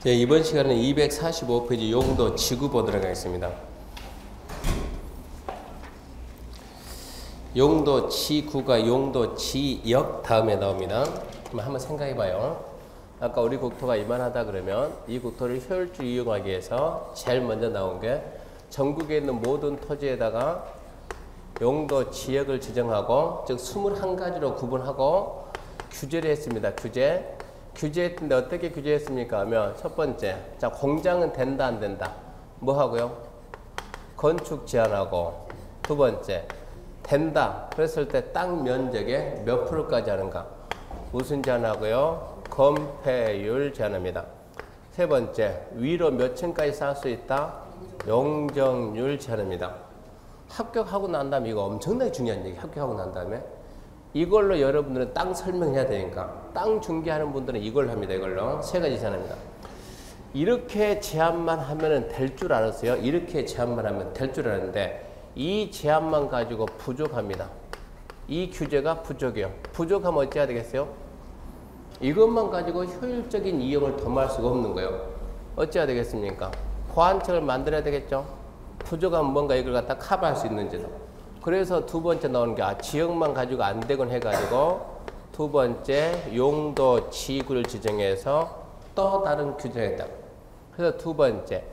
네, 이번 시간은 245페이지 용도 지구 보도록 하겠습니다. 용도 지구가 용도 지역 다음에 나옵니다. 그럼 한번 생각해 봐요. 아까 우리 국토가 이만하다 그러면 이 국토를 효율적으로 이용하기 위해서 제일 먼저 나온 게 전국에 있는 모든 토지에다가 용도 지역을 지정하고, 즉 21가지로 구분하고 규제를 했습니다. 규제했는데 어떻게 규제했습니까 하면, 첫 번째, 자, 공장은 된다 안 된다? 뭐 하고요? 건축 제한하고. 두 번째, 된다 그랬을 때 땅 면적의 몇 프로까지 하는가? 무슨 제한하고요? 건폐율 제한합니다. 세 번째, 위로 몇 층까지 쌓을 수 있다? 용적률 제한합니다. 합격하고 난 다음에, 이거 엄청나게 중요한 얘기, 합격하고 난 다음에 이걸로 여러분들은 땅 설명해야 되니까, 땅 중개하는 분들은 이걸 합니다. 이걸로 세 가지 제한합니다. 이렇게 제한만 하면 될 줄 알았어요. 이렇게 제한만 하면 될 줄 알았는데 이 제한만 가지고 부족합니다. 이 규제가 부족해요. 부족하면 어찌해야 되겠어요? 이것만 가지고 효율적인 이용을 도모할 수가 없는 거예요. 어찌해야 되겠습니까? 보완책을 만들어야 되겠죠. 부족하면 뭔가 이걸 갖다 커버할 수 있는지도. 그래서 두 번째 나오는 게, 지역만 가지고 안 되곤 해가지고 두 번째 용도 지구를 지정해서 또 다른 규제를 했다. 그래서 두 번째,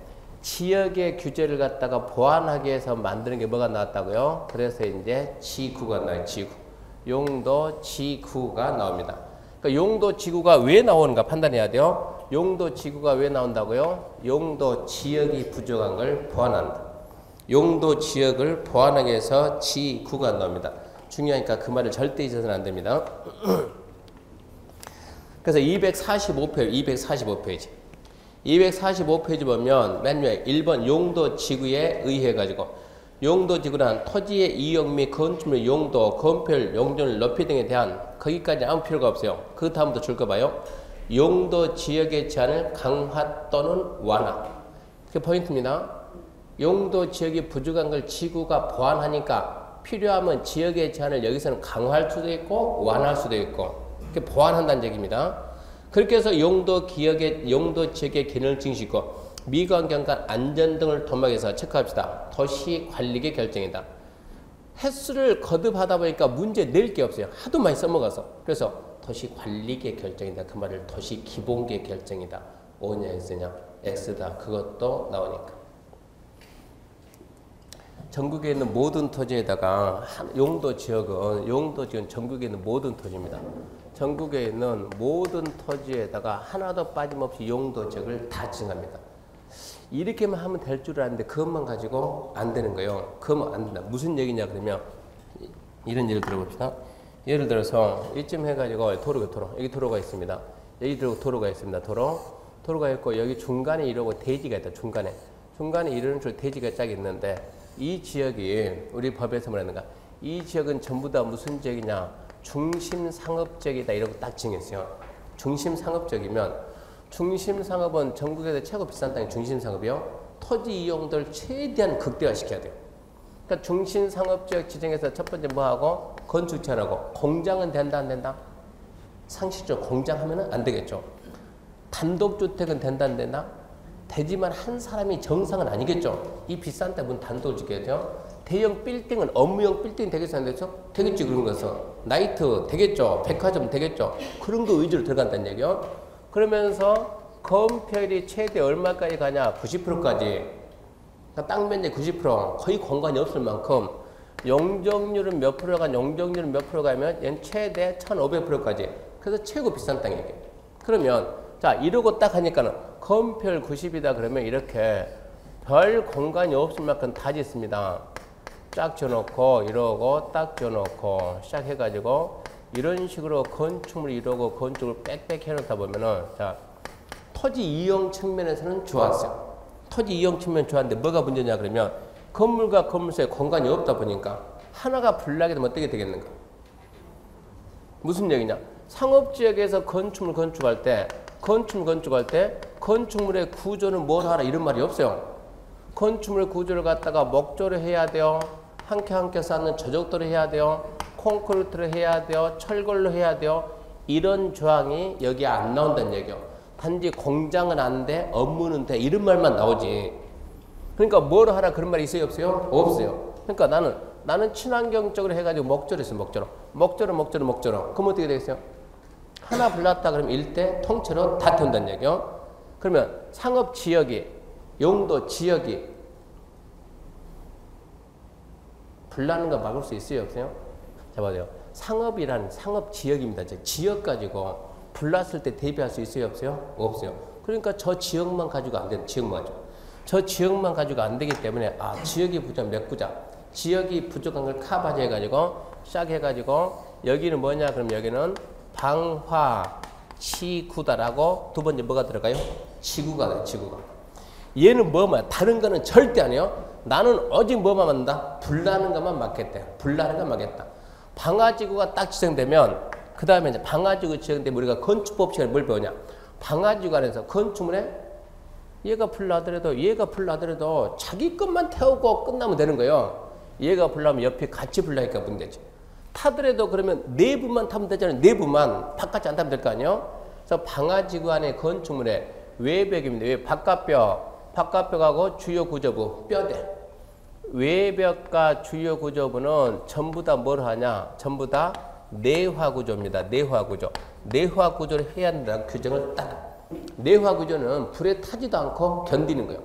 지역의 규제를 갖다가 보완하기 위해서 만드는 게 뭐가 나왔다고요? 그래서 이제 지구가 나와요. 지구. 용도 지구가 나옵니다. 그러니까 용도 지구가 왜 나오는가 판단해야 돼요. 용도 지구가 왜 나온다고요? 용도 지역이 부족한 걸 보완한다. 용도 지역을 보완하기 위해서 지구가 나옵니다. 중요하니까 그 말을 절대 잊어서는 안 됩니다. 그래서 245페이지. 245페이지 보면 맨 위에 1번 용도 지구에 의해 가지고, 용도 지구란 토지의 이용 및 건축물 용도, 건폐율, 용적률 높이 등에 대한, 거기까지 아무 필요가 없어요. 그 다음부터 줄 거 봐요. 용도 지역의 제한을 강화 또는 완화. 그게 포인트입니다. 용도 지역이 부족한 걸 지구가 보완하니까 필요하면 지역의 제한을 여기서는 강화할 수도 있고 완화할 수도 있고, 그렇게 보완한다는 얘기입니다. 그렇게 해서 용도 지역의 기능을 증식하고 미관 경관 안전 등을 도모하기 위해서 체크합시다. 도시 관리계 결정이다. 횟수를 거듭하다 보니까 문제 낼 게 없어요. 하도 많이 써먹어서. 그래서 도시 관리계 결정이다. 그 말을 도시 기본계 결정이다. O냐 X냐? X다. 그것도 나오니까. 전국에 있는 모든 토지에다가 용도 지역은 전국에 있는 모든 토지입니다. 전국에 있는 모든 토지에다가 하나도 빠짐없이 용도 지역을 다 지정합니다. 이렇게만 하면 될 줄 알았는데 그것만 가지고 안 되는 거예요. 그러면 안 된다. 무슨 얘기냐 그러면 이런 예를 들어봅시다. 예를 들어서 이쯤 해가지고 도로 여기 도로가 있습니다. 여기 도로가 있습니다. 도로가 있고 여기 중간에 이러고 대지가 있다. 중간에 이런 식으로 대지가 쫙 있는데, 이 지역이 우리 법에서 뭐라는가? 이 지역은 전부 다 무슨 지역이냐? 중심상업지역이다. 이러고 딱 정했어요. 중심상업지역이면, 중심상업은 전국에서 최고 비싼 땅이 중심상업이요. 토지 이용도를 최대한 극대화시켜야 돼요. 그러니까 중심상업지역 지정해서 첫 번째 뭐하고? 건축 제한하고. 공장은 된다 안 된다? 상식적으로 공장하면 안 되겠죠. 단독주택은 된다 안 된다? 되지만 한 사람이 정상은 아니겠죠. 이 비싼 데 문 단독을 지켜야 돼요. 대형 빌딩은 업무용 빌딩 되겠어 안 되겠어? 되겠지. 그런 것은 나이트 되겠죠. 백화점 되겠죠. 그런 거 위주로 들어간다는 얘기요. 그러면서 건폐율이 최대 얼마까지 가냐? 90%까지. 그러니까 땅 면적 90%, 거의 공간이 없을 만큼. 용적률은 몇 프로 가? 용적률은 몇 프로 가면 얘는 최대 1500%까지. 그래서 최고 비싼 땅이에요. 그러면 자, 이러고 딱 하니까는 건폐율 90이다 그러면 이렇게 별 공간이 없을 만큼 다 짓습니다. 쫙 줘놓고 이러고 딱 줘놓고 시작해가지고 이런 식으로 건축물 이러고 건축을 빽빽 해놓다 보면은, 자, 토지 이용 측면에서는 좋았어요. 토지 이용 측면 좋았는데 뭐가 문제냐 그러면, 건물과 건물 사이에 공간이 없다 보니까 하나가 불나게 되면 어떻게 되겠는가? 무슨 얘기냐? 상업지역에서 건축물 건축할 때 건축물의 구조는 뭘 하라 이런 말이 없어요. 건축물 구조를 갖다가 목조를 해야 돼요. 한 켜 쌓는 저적도를 해야 돼요. 콘크리트를 해야 돼요. 철골로 해야 돼요. 이런 조항이 여기 안 나온다는 얘기예요. 단지 공장은 안 돼, 업무는 돼 이런 말만 나오지. 그러니까 뭘 하라 그런 말이 있어요 없어요? 없어요. 그러니까 나는 친환경적으로 해가지고 목조를 했어요. 목조로. 그럼 어떻게 되겠어요? 하나 불났다 그러면 일대 통째로 다 태운다는 얘기요. 그러면 상업 지역이 용도 지역이 불나는 거 막을 수 있어요 없어요? 자 봐요. 상업이란 상업 지역입니다. 지역 가지고 불났을 때 대비할 수 있어요 없어요? 없어요. 그러니까 저 지역만 가지고 안 되는 지역만 가지고. 저 지역만 가지고 안 되기 때문에 지역이 부족한 몇 구자. 지역이 부족한 걸 커버해 가지고 시작해 가지고 여기는 뭐냐? 그럼 여기는 방화치구다라고 두 번째 뭐가 들어가요? 지구가 돼요. 지구가. 얘는 뭐만 다른 거는 절대 아니에요. 나는 오직 뭐만 맞는다? 불나는 것만 맞겠대. 불나는 것 맞겠다. 방화지구가 딱 지정되면 그 다음에 이제 방화지구 지정되면 우리가 건축법칙을 뭘 배우냐? 방화지구 안에서 건축물에 얘가 불나더라도 자기 것만 태우고 끝나면 되는 거예요. 얘가 불나면 옆에 같이 불나니까 문제지. 타더라도 그러면 내부만 타면 되잖아요. 내부만 바깥이 안 타면 될 거 아니에요. 그래서 방화지구 안에 건축물에 외벽입니다. 왜 바깥벽하고 주요 구조부 뼈대. 외벽과 주요 구조부는 전부 다 뭘 하냐? 전부 다 내화 구조입니다. 내화 구조. 내화 구조를 해야 한다는 규정을 따라. 내화 구조는 불에 타지도 않고 견디는 거예요.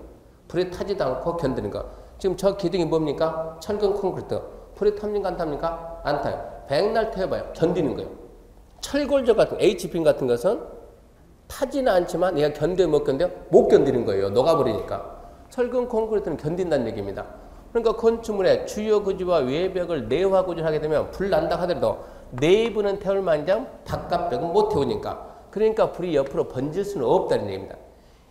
불에 타지도 않고 견디는 거. 지금 저 기둥이 뭡니까? 철근 콘크리트. 불에 탑니까? 안 탑니까? 안 타요. 백날 태워봐요. 견디는 거예요. 철골조 같은 HPN 같은 것은 타지는 않지만 얘가 견뎌 못 견뎌? 못 견디는 거예요. 녹아버리니까. 철근 콘크리트는 견딘다는 얘기입니다. 그러니까 건축물의 주요 구조와 외벽을 내화 구조를 하게 되면 불 난다 하더라도 내부는 태울 만장 바깥벽은 못 태우니까. 그러니까 불이 옆으로 번질 수는 없다는 얘기입니다.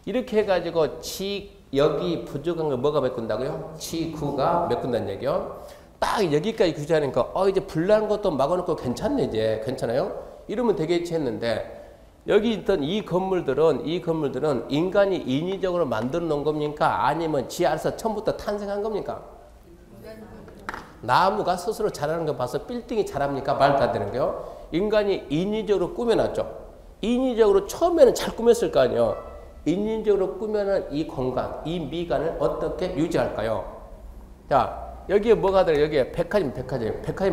이렇게 해가지고 지역이 부족한 걸 뭐가 메꾼다고요? 지구가 메꾼다는 얘기요. 딱 여기까지 규제하니까 이제 불 나는 것도 막아놓고 괜찮네 이제 괜찮아요? 이러면 되겠지 했는데 여기 있던 이 건물들은 인간이 인위적으로 만들어 놓은 겁니까? 아니면 지 알아서 처음부터 탄생한 겁니까? 나무가 스스로 자라는 거 봐서 빌딩이 자랍니까? 말도 안 되는 거요. 인간이 인위적으로 꾸며놨죠. 인위적으로 처음에는 잘 꾸몄을 거 아니에요. 인위적으로 꾸며놓은 이 공간, 이 미관을 어떻게 유지할까요? 자, 여기에 뭐가 들어가요? 여기에 백화점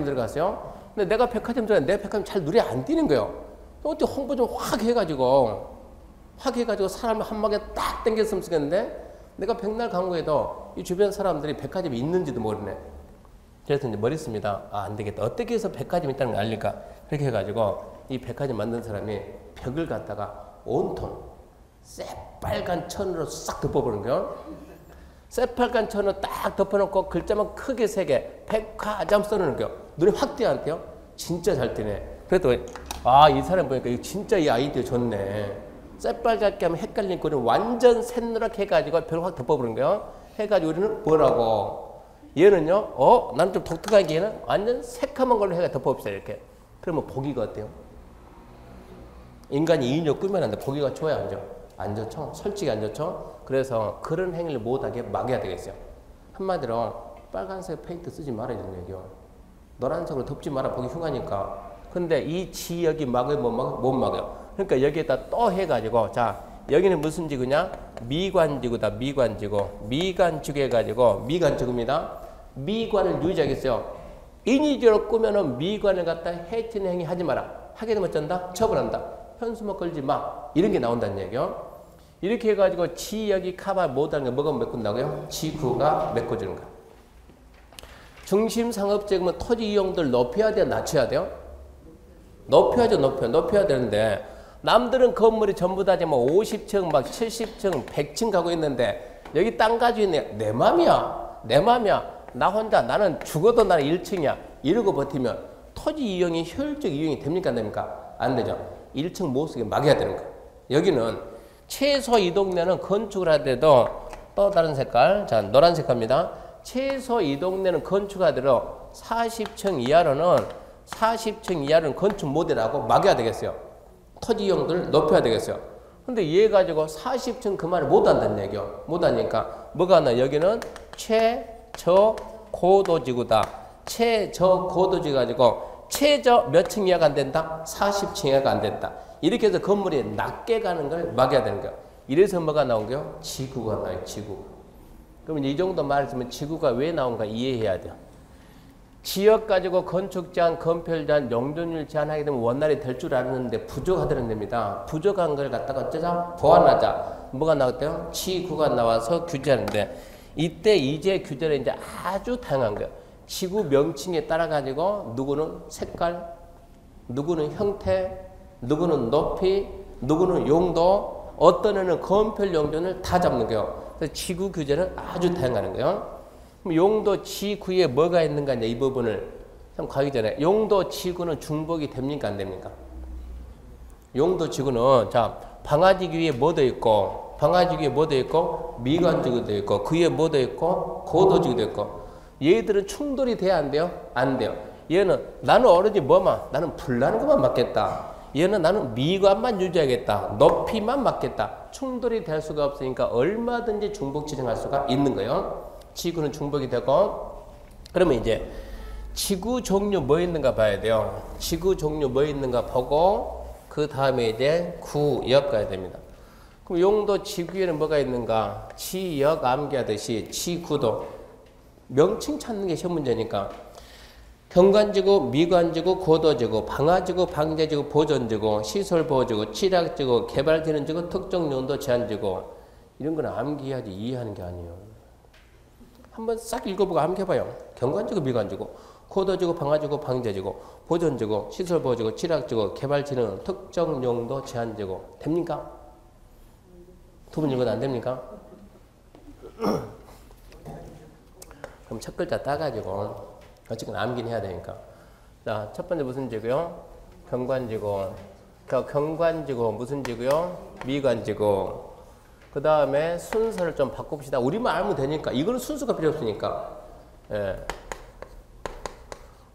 들어갔어요. 근데 내가 백화점 들어가면 내 백화점 잘 눈에 안 띄는 거예요. 어떻게 홍보 좀 확 해가지고 사람을 한 방에 딱 땡겼으면 쓰겠는데 내가 백날 광고해도 이 주변 사람들이 백화점이 있는지도 모르네. 그래서 이제 머리 씁니다. 안 되겠다. 어떻게 해서 백화점이 있다는 걸 알릴까? 그렇게 해가지고 이 백화점 만든 사람이 벽을 갖다가 온통 새빨간 천으로 싹 덮어버린 거예요. 새빨간 천으로 딱 덮어놓고 글자만 크게 3개 백화점 써놓은 거예요. 눈에 확 띄어 안 띄어? 진짜 잘 띄네. 그랬더니 이 사람 보니까 진짜 이 아이디어 좋네. 새빨갛게 하면 헷갈리니까 우리는 완전 샛노랗게 해가지고 벽을 확 덮어버린 거예요. 해가지고 우리는 뭐라고? 얘는요, 나는 좀 독특하게 얘는 완전 새카만 걸로 해가 덮어봅시다, 이렇게. 그러면 보기가 어때요? 인간이 인위적으로 꾸며놨는데 보기가 좋아요, 안 좋죠? 안 좋죠? 솔직히 안 좋죠? 그래서 그런 행위를 못하게 막아야 되겠어요. 한마디로 빨간색 페인트 쓰지 말아야 되는 얘기요. 노란색으로 덮지 마라, 보기 흉하니까. 근데 이 지역이 막아요, 못 막아요? 그러니까 여기에다 또 해가지고, 자, 여기는 무슨 지구냐? 미관지구다, 미관지구. 미관지구 해가지고, 미관지구입니다. 미관을 유지하겠어요. 인위적으로 꾸며놓은 미관을 갖다 해치는 행위 하지 마라. 하게 되면 어쩐다? 처벌한다. 현수막 걸지 마. 이런 게 나온다는 얘기요. 이렇게 해가지고 지역이 커버 못하는 게 뭐가 메꾼다고요? 지구가 메꿔주는 거야. 중심 상업지구면 토지 이용도를 높여야 돼요? 낮춰야 돼요? 높여야죠, 높여야 되는데 남들은 건물이 전부 다 뭐 50층, 막 70층, 100층 가고 있는데 여기 땅 가지고 있네. 내 맘이야. 나 혼자 나는 죽어도 나는 1층이야. 이러고 버티면 토지 이용이 효율적 이용이 됩니까? 안 됩니까? 안 되죠. 1층 못 쓰게 막아야 되는 거야. 여기는 최소 이 동네는 건축을 하더라도 또 다른 색깔, 자 노란색 합니다. 최소 이 동네는 건축하더라도 40층 이하로는 건축 모델하고 막아야 되겠어요. 토지 이용도를 높여야 되겠어요. 근데 얘 가지고 40층 그 말을 못 한다는 얘기요. 못 하니까 뭐가 하나? 여기는 최저고도지구다. 최저고도지 가지고 최저 몇 층 이하가 안 된다? 40층 이하가 안 된다. 이렇게 해서 건물이 낮게 가는 걸 막아야 되는 거야. 이래서 뭐가 나온 거요? 지구가 나와요. 지구. 그러면 이 정도 말했으면 지구가 왜 나온가 이해해야 돼요. 지역 가지고 건축 제한, 건폐율 제한, 용적률 제한하게 되면 원활히 될 줄 알았는데 부족하다는 겁니다. 부족한 걸 갖다가 어쩌자? 보완하자. 뭐가 나왔대요? 지구가 나와서 규제하는데 이때 이제 규제는 이제 아주 다양한 거예요. 지구 명칭에 따라 가지고 누구는 색깔, 누구는 형태, 누구는 높이, 누구는 용도, 어떤 애는 건폐율 용적률 다 잡는 거예요. 그래서 지구 규제는 아주 다양한 거예요. 그럼 용도 지구에 뭐가 있는가 이제 이 부분을 좀 가기 전에 용도 지구는 중복이 됩니까 안 됩니까? 용도 지구는 자 방아지기 위에 뭐도 있고 방아지기 위에 뭐도 있고 미관지구도 있고 그 위에 뭐도 있고 고도지구도 있고 얘들은 충돌이 돼야 안 돼요? 안 돼요. 얘는 나는 오로지 뭐만 나는 불나는 것만 맞겠다. 얘는 나는 미관만 유지하겠다. 높이만 맞겠다. 충돌이 될 수가 없으니까 얼마든지 중복 지정할 수가 있는 거예요. 지구는 중복이 되고 그러면 이제 지구 종류 뭐 있는가 봐야 돼요. 지구 종류 뭐 있는가 보고 그 다음에 이제 구역 가야 됩니다. 그럼 용도 지구에는 뭐가 있는가? 지역 암기하듯이 지구도 명칭 찾는 게 시험 문제니까 경관지구, 미관지구, 고도지구, 방화지구, 방제지구, 보존지구, 시설보호지구, 취락지구, 개발진흥지구, 특정용도 제한지구 이런 건 암기해야지 이해하는 게 아니에요. 한번 싹 읽어보고 암기해봐요. 경관지구, 미관지구, 고도지구, 방화지구, 방제지구, 보존지구, 시설보호지구, 취락지구, 개발진흥, 특정용도 제한지구 됩니까? 두 분 읽어도 안 됩니까? 그럼 첫 글자 따가지고 어쨌거나 암기는 해야 되니까. 자, 첫 번째 무슨 지구요? 경관지구. 경관지구 무슨 지구요? 미관지구. 그 다음에 순서를 좀 바꿉시다. 우리만 알면 되니까. 이거는 순서가 필요 없으니까. 예.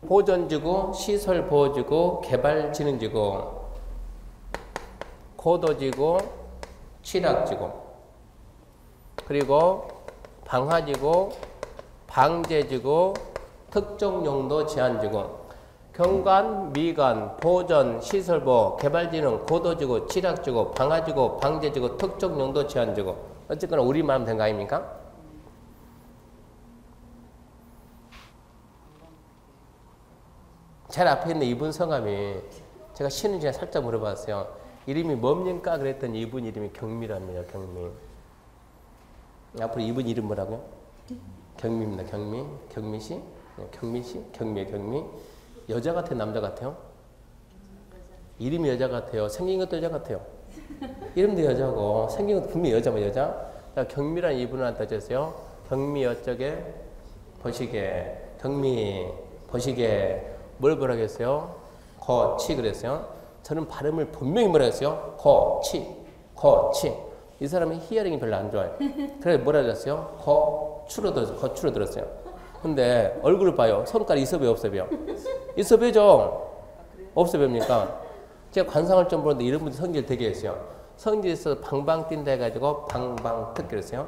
보존지구, 시설보호지구, 개발진흥지구, 고도지구, 취락지구, 그리고 방화지구, 방제지구, 특정용도 제한지구, 경관, 미관, 보존, 시설보호, 개발진흥, 고도지구, 취락지구, 방화지구, 방제지구, 특정용도 제한지구. 어쨌거나 우리만 하면 된 거 아닙니까? 제일 앞에 있는 이분 성함이 제가 쉬는 시간에 살짝 물어봤어요. 이름이 뭡니까? 그랬더니 이분 이름이 경미랍니다. 경미. 앞으로 이분 이름 뭐라고요? 경미입니다. 경미. 경미씨? 경미씨? 경미의 경미. 여자 같아요? 남자 같아요? 이름이 여자 같아요? 생긴 것도 여자 같아요? 이름도 여자고 생긴 것도 분명히 여자면 여자. 자, 경미라는 이분한테 어쩌세요? 경미 어쩌게? 보시게. 경미 보시게. 뭘 보라겠어요? 거치 그랬어요. 저는 발음을 분명히 뭐라 했어요? 거치. 거치. 이 사람은 히어링이 별로 안 좋아요. 그래서 뭐라 그랬어요? 거추로 들었어요. 근데 얼굴을 봐요. 손가락 있어 보여 없어 보여? 있어 보이죠? 없어 보입니까? 제가 관상을 좀 보는데 이런 분들 성질 되게 했어요. 성질 있어서 방방 뛴다 해가지고 방방특 그랬어요.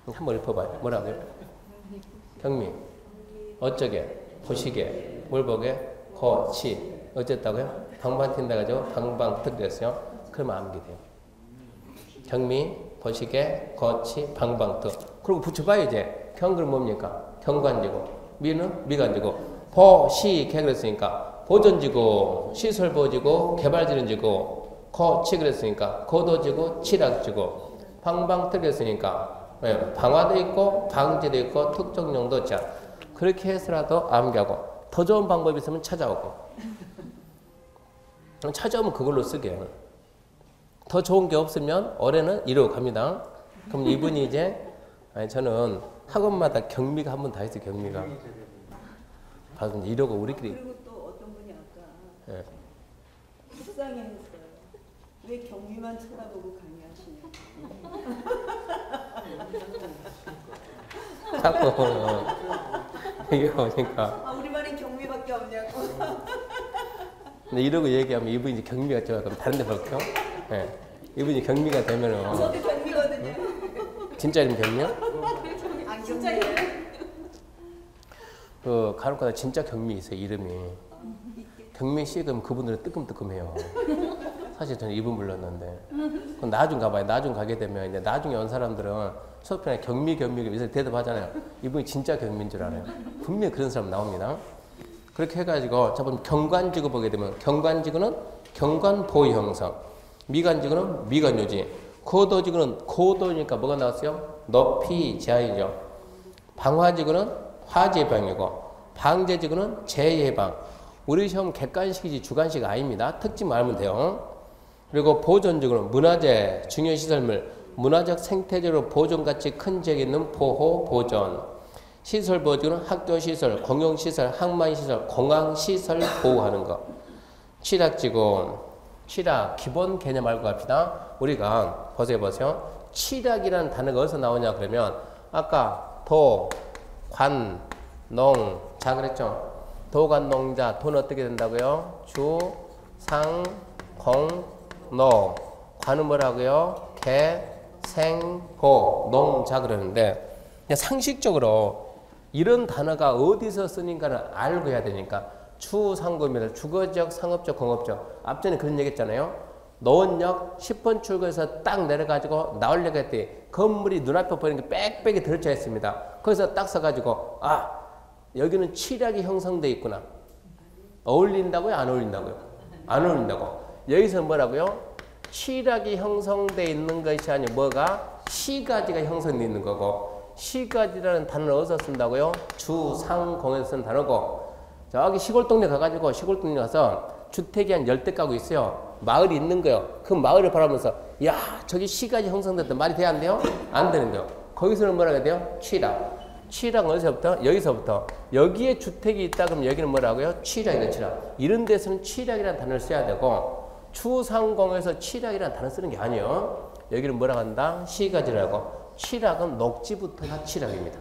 한번 읊어봐요. 뭐라고요? 경미. 어쩌게? 보시게. 뭘 보게? 거치. 어쨌다고요? 방방 뛴다 해가지고 방방특 그랬어요. 그러면 암기돼요. 경미, 보시게, 거치, 방방특. 그리고 붙여봐요 이제. 경은 뭡니까? 경관지구. 미는 미관지구. 보시게 그랬으니까 보존지구, 시설보호지구, 개발진흥지구. 거치 그랬으니까 고도지구, 취락지구. 방방특 그랬으니까 방화도 있고 방제도 있고 특정용도 제한. 그렇게 해서라도 암기하고 더 좋은 방법이 있으면 찾아오고 찾아오면 그걸로 쓰게. 더 좋은 게 없으면 올해는 이러고 갑니다. 그럼 이분이 이제 저는 학원마다 경미가 한 번 다 있어요. 경미가. 봐서 이러고 우리끼리. 그리고 또 어떤 분이 아까 속상해했어요. 왜 경미만 쳐다보고 강의하시냐고. 자꾸 이게 보니까. 우리 말이 경미밖에 없냐고. 근데 이러고 얘기하면 이분이 이제 경미가 좋아. 그럼 다른 데 볼게요. 네. 이분이 경미가 되면은. 저도 경미거든요. 진짜 이름 경미야? 안 진짜 이름. 그 간혹가다 진짜 경미 있어요. 이름이. 경미씨 그럼 그분들은 뜨끔뜨끔해요. 사실 저는 이분 불렀는데. 그럼 나중 가봐요. 나중 가게 되면 이제 나중에 온 사람들은 수업편에 경미 그래서 대답하잖아요. 이분이 진짜 경미인 줄 알아요. 분명히 그런 사람 나옵니다. 그렇게 해가지고 자 보면 경관지구 보게 되면 경관지구는 경관보유 형성, 미관지구는 미관유지, 고도지구는 고도니까 뭐가 나왔어요? 높이 제한이죠. 방화지구는 화재방이고 방제지구는 재예방. 우리 시험 객관식이지 주관식 아닙니다. 특징 알면 돼요. 그리고 보존지구는 문화재, 중요시설물, 문화적 생태적으로 보존가치 큰 지역에 있는 보호, 보존. 시설보호지구는 학교시설, 공용시설, 항만시설, 공항시설 보호하는 거. 취락지구, 취락, 기본 개념 알고 갑시다. 우리가 보세요. 취락이라는 단어가 어디서 나오냐 그러면 아까 도, 관, 농, 자 그랬죠. 도관농자, 돈 어떻게 된다고요? 주, 상, 공, 노. 관은 뭐라고요? 개, 생, 고, 농자 그러는데 그냥 상식적으로 이런 단어가 어디서 쓰는가를 알고 해야 되니까 추상구입니다. 주거지역, 상업적, 공업적. 앞전에 그런 얘기 했잖아요. 노원역 10번 출구에서 딱 내려가지고 나오려고 했더니 건물이 눈앞에 보이는 게 빽빽이 들어차 있습니다. 거기서 딱 써가지고 여기는 취락이 형성되어 있구나. 어울린다고요? 안 어울린다고요? 안 어울린다고. 여기서 뭐라고요? 취락이 형성되어 있는 것이 아니고 뭐가? 시가지가 형성되어 있는 거고 시가지라는 단어를 어디서 쓴다고요? 주상공에서 쓴 단어고 저기 시골 동네 가가지고 시골 동네 가서 주택이 한 10대 가구 있어요. 마을이 있는 거예요. 그 마을을 바라보면서 야 저기 시가지 형성됐다. 말이 돼야 안 돼요? 안 되는 거예요. 거기서는 뭐라 해야 돼요? 취락. 취락은 어디서부터? 여기서부터. 여기에 주택이 있다 그러면 여기는 뭐라고요? 취락이다. 취락. 이런 데서는 취락이라는 단어를 써야 되고 주상공에서 취락이라는 단어 쓰는 게 아니에요. 여기는 뭐라고 한다? 시가지라고. 취락은 녹지부터가 취락입니다.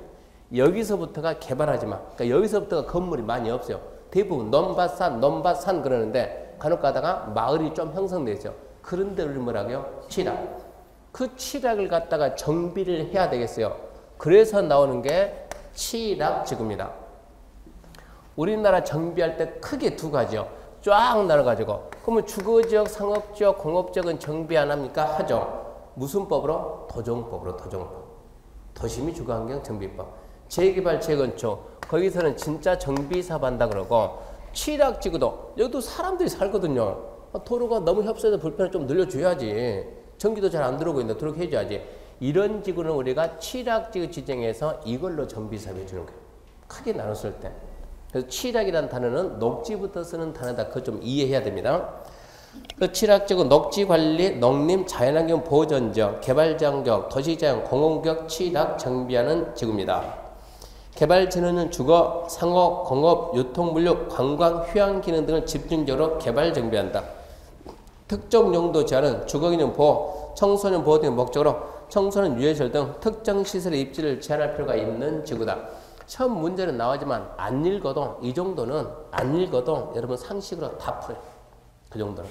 여기서부터가 개발하지 마. 그러니까 여기서부터가 건물이 많이 없어요. 대부분 넘밭산 그러는데 간혹 가다가 마을이 좀 형성되어 있어요. 그런데 우리 뭐라고요? 취락. 그 취락을 갖다가 정비를 해야 되겠어요. 그래서 나오는 게 취락지구입니다. 우리나라 정비할 때 크게 두 가지요. 쫙 나눠가지고 그러면 주거지역, 상업지역, 공업지역은 정비 안 합니까? 하죠. 무슨 법으로? 도정법으로. 도시및 주거환경 정비법. 재개발, 재건축. 거기서는 진짜 정비사업 한다 그러고 취락지구도 여기도 사람들이 살거든요. 도로가 너무 협소해서 불편을 좀 늘려줘야지. 전기도 잘 안 들어오고 있는데 들어오게 해줘야지. 이런 지구는 우리가 취락지구 지정해서 이걸로 정비사업 해주는 거예요. 크게 나눴을 때. 그래서 취락이라는 단어는 녹지부터 쓰는 단어다. 그거 좀 이해해야 됩니다. 그 취락지구 녹지관리, 농림, 자연환경 보존지역, 개발지역, 도시자연, 공공구역 취락 정비하는 지구입니다. 개발 전후는 주거, 상업, 공업, 유통, 물류, 관광, 휴양 기능 등을 집중적으로 개발 정비한다. 특정 용도 제한은 주거기능 보호, 청소년 보호 등의 목적으로 청소년 유해시설 등 특정 시설의 입지를 제한할 필요가 있는 지구다. 시험 문제는 나오지만 안 읽어도 이 정도는 안 읽어도 여러분 상식으로 다 풀어요. 그 정도는.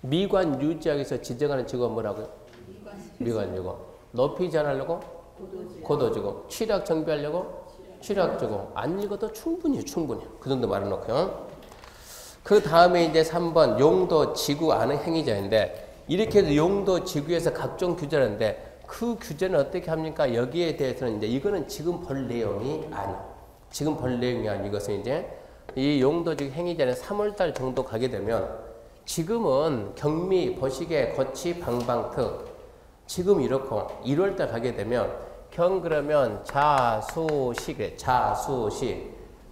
미관 유지학에서 지정하는 지구가 뭐라고요? 미관지구. 높이 제한하려고? 고도지구. 취락 정비하려고? 취락지구. 안 읽어도 충분히. 그 정도 말해놓고요. 그 다음에 이제 3번 용도 지구 안의 행위자인데 이렇게 해서 용도 지구에서 각종 규제를 하는데 그 규제는 어떻게 합니까? 여기에 대해서는 이제 이거는 지금 볼 내용이 아니에요. 지금 볼 내용이 아니고 이것은 이제 이 용도지구 행위자는 3월달 정도 가게 되면 지금은 경미, 보시개, 거치, 방방특 지금 이렇고 1월달 가게 되면 경 그러면 자수식,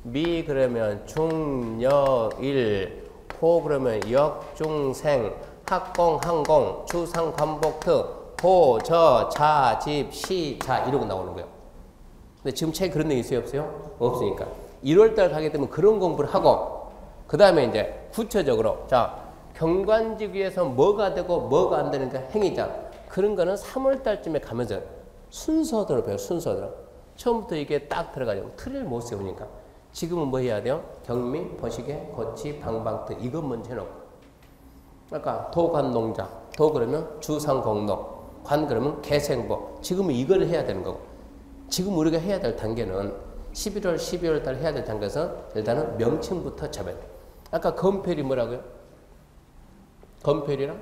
미 그러면 중여일, 호 그러면 역중생, 학공, 항공, 주상, 관복특, 호, 저, 자, 집, 시, 자 이러고 나오는 거예요. 근데 지금 책에 그런 내용이 있어요? 없어요? 없으니까. 1월달 가게 되면 그런 공부를 하고 그 다음에 이제 구체적으로 자 경관지구에서 뭐가 되고 뭐가 안 되는가 행위자 그런 거는 3월달쯤에 가면서 순서대로 배워요. 순서대로. 처음부터 이게 딱 들어가죠. 틀을 못 세우니까. 지금은 뭐 해야 돼요? 경미, 보시개, 거치, 방방특 이것 먼저 해놓고 아까 도관농자 도 그러면 주상공로 관 그러면 개생보 지금은 이걸 해야 되는 거고 지금 우리가 해야 될 단계는 11월, 12월 달 해야 될 것은 일단은 명칭부터 잡아야 돼. 아까 건폐율이 뭐라고요? 건폐율이랑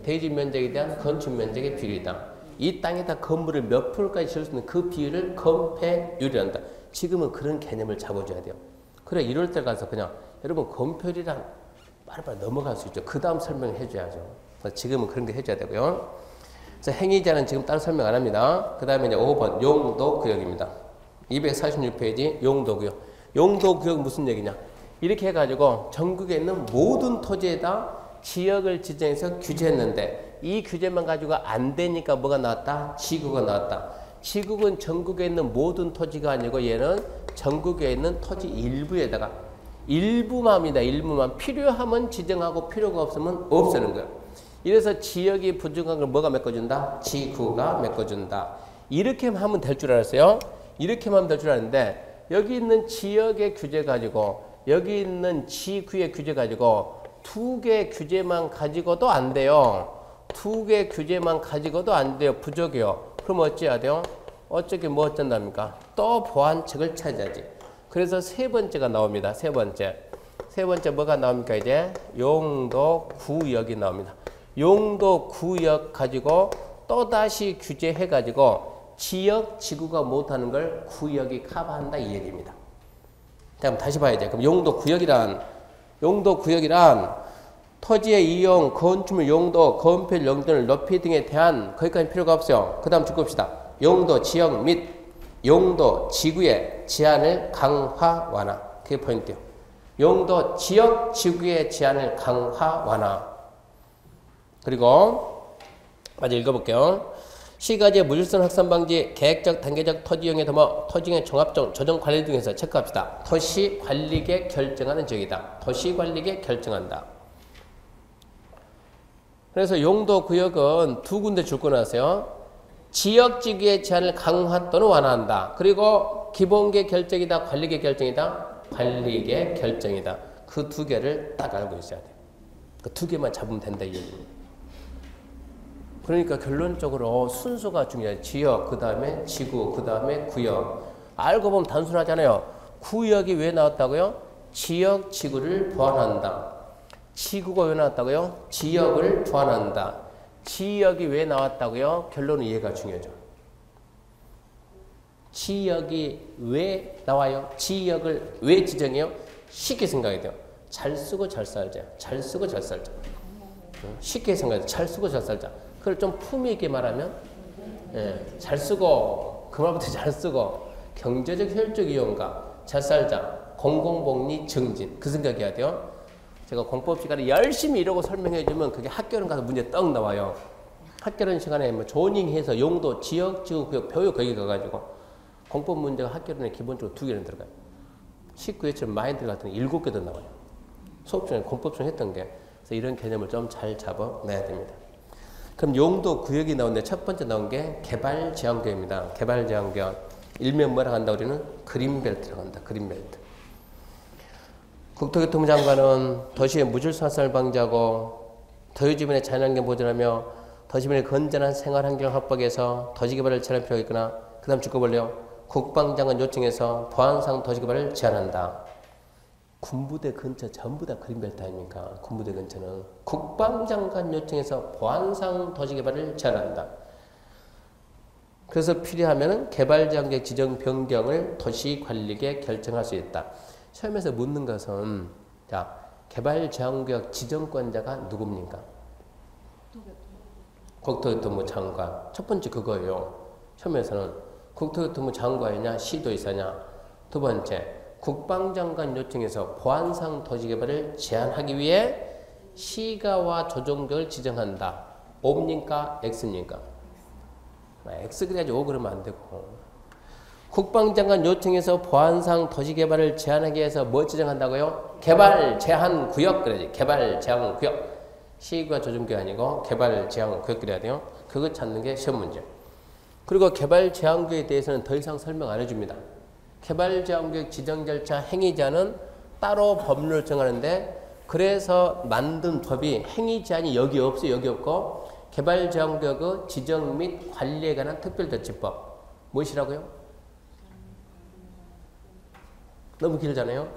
대지 면적에 대한 건축 면적의 비율이다. 이 땅에다 건물을 몇 프로까지 지을 수 있는 그 비율을 건폐율이란다. 지금은 그런 개념을 잡아줘야 돼요. 그래 1월 달 가서 그냥 여러분 건폐율이란 빨리빨리 넘어갈 수 있죠. 그 다음 설명을 해줘야죠. 지금은 그런 게 해줘야 되고요. 그래서 행위자는 지금 따로 설명 안 합니다. 그 다음에 이제 5번 용도구역입니다. 246페이지 용도구역. 용도구역 무슨 얘기냐? 이렇게 해가지고 전국에 있는 모든 토지에다 지역을 지정해서 규제했는데 이 규제만 가지고 안 되니까 뭐가 나왔다? 지구가 나왔다. 지구는 전국에 있는 모든 토지가 아니고 얘는 전국에 있는 토지 일부에다가 일부만입니다. 일부만. 필요하면 지정하고 필요가 없으면 없애는 거예요. 이래서 지역이 부족한 걸 뭐가 메꿔준다? 지구가 메꿔준다. 이렇게만 하면 될 줄 알았어요. 이렇게만 하면 될 줄 알았는데 여기 있는 지역의 규제 가지고 여기 있는 지구의 규제 가지고 두 개 규제만 가지고도 안 돼요. 두 개 규제만 가지고도 안 돼요. 부족해요. 그럼 어찌해야 돼요? 어떻게 뭐 어쩐답니까? 또 보완책을 찾아야지. 그래서 세 번째가 나옵니다. 세 번째. 세 번째 뭐가 나옵니까? 이제 용도구역이 나옵니다. 용도구역 가지고 또다시 규제해 가지고 지역, 지구가 못하는 걸 구역이 커버한다 이 얘기입니다. 자, 다시 봐야죠. 그럼 용도구역이란 토지의 이용, 건축물 용도, 건폐율 용도를 높이 등에 대한 거기까지 필요가 없어요. 그 다음 쭉 봅시다. 용도, 지역 및 용도, 지구의 제한을 강화, 완화. 그게 포인트예요. 용도, 지역, 지구의 제한을 강화, 완화. 그리고 마저 읽어볼게요. 시가지의 무질서 확산 방지, 계획적, 단계적 토지 이용의 도모, 토지의 종합적 조정 관리 등에서 체크합시다. 도시관리계 결정하는 지역이다. 도시관리계 결정한다. 그래서 용도구역은 두 군데 줄 거 나왔어요. 지역지구의 제한을 강화 또는 완화한다. 그리고 기본계 결정이다. 관리계 결정이다. 관리계 결정이다. 그 두 개를 딱 알고 있어야 돼요. 그 두 개만 잡으면 된다 이 얘기입니다. 그러니까 결론적으로 순서가 중요해요. 지역, 그 다음에 지구, 그 다음에 구역. 알고 보면 단순하잖아요. 구역이 왜 나왔다고요? 지역, 지구를 보완한다. 지구가 왜 나왔다고요? 지역을 보완한다. 지역이 왜 나왔다고요? 결론은 이해가 중요하죠. 지역이 왜 나와요? 지역을 왜 지정해요? 쉽게 생각해야 돼요. 잘 쓰고 잘 살자. 잘 쓰고 잘 살자. 쉽게 생각해야 돼요. 잘 쓰고 잘 살자. 그걸 좀 품위 있게 말하면 잘 쓰고 그 말부터 잘 쓰고 경제적 효율적 이용과 잘 살자. 공공복리 증진. 그 생각해야 돼요. 제가 공법 시간에 열심히 이러고 설명해 주면 그게 학교는 가서 문제 떡 나와요. 학교는 시간에 뭐 조닝해서 용도, 지역, 지구, 구역, 표요 거기 가가지고 공법 문제가 학교는 기본적으로 2개는 들어가요. 19회처럼 마인드 같은 게 7개도 나와요. 수업 중에 공법 중 했던 게. 그래서 이런 개념을 좀 잘 잡아내야 됩니다. 그럼 용도 구역이 나오는데 첫 번째 나온 게 개발제한구역입니다. 개발제한구역. 일명 뭐라 한다 우리는? 그린벨트라고 한다. 그린벨트. 국토교통부 장관은 도시의 무질서 확산을 방지하고 도시주민의 자연환경 보존하며 도시민의 건전한 생활환경 확보해서 도시개발을 제한할 필요가 있거나 그 다음 줄거볼래요. 국방장관 요청해서 보안상 도시개발을 제한한다. 군부대 근처 전부 다 그린벨트 아닙니까? 군부대 근처는 국방장관 요청해서 보안상 도시개발을 제한한다. 그래서 필요하면 개발지역의 지정 변경을 도시관리계에 결정할 수 있다. 시험에서 묻는 것은 자 개발제한구역 지정권자가 누굽니까? 국토교통부 장관. 첫 번째 그거예요. 시험에서는 국토교통부 장관이냐 시도의사냐. 두 번째 국방장관 요청해서 보안상 도시개발을 제한하기 위해 시가와 조정구역을 지정한다. O입니까? X입니까? X 그래야지 O 그러면 안 되고. 국방장관 요청해서 보안상 도시개발을 제한하기 위해서 뭐 지정한다고요? 개발 제한 구역 그래야지. 개발 제한 구역. 시가 조정구역 아니고 개발 제한 구역 그래야 돼요. 그거 찾는 게 시험 문제. 그리고 개발 제한 구역에 대해서는 더 이상 설명 안 해줍니다. 개발 제한 구역 지정 절차 행위자는 따로 법률을 정하는데 그래서 만든 법이 행위 제한이 여기 없어요. 여기 없고 개발 제한 구역의 지정 및 관리에 관한 특별조치법. 무엇이라고요? 너무 길잖아요.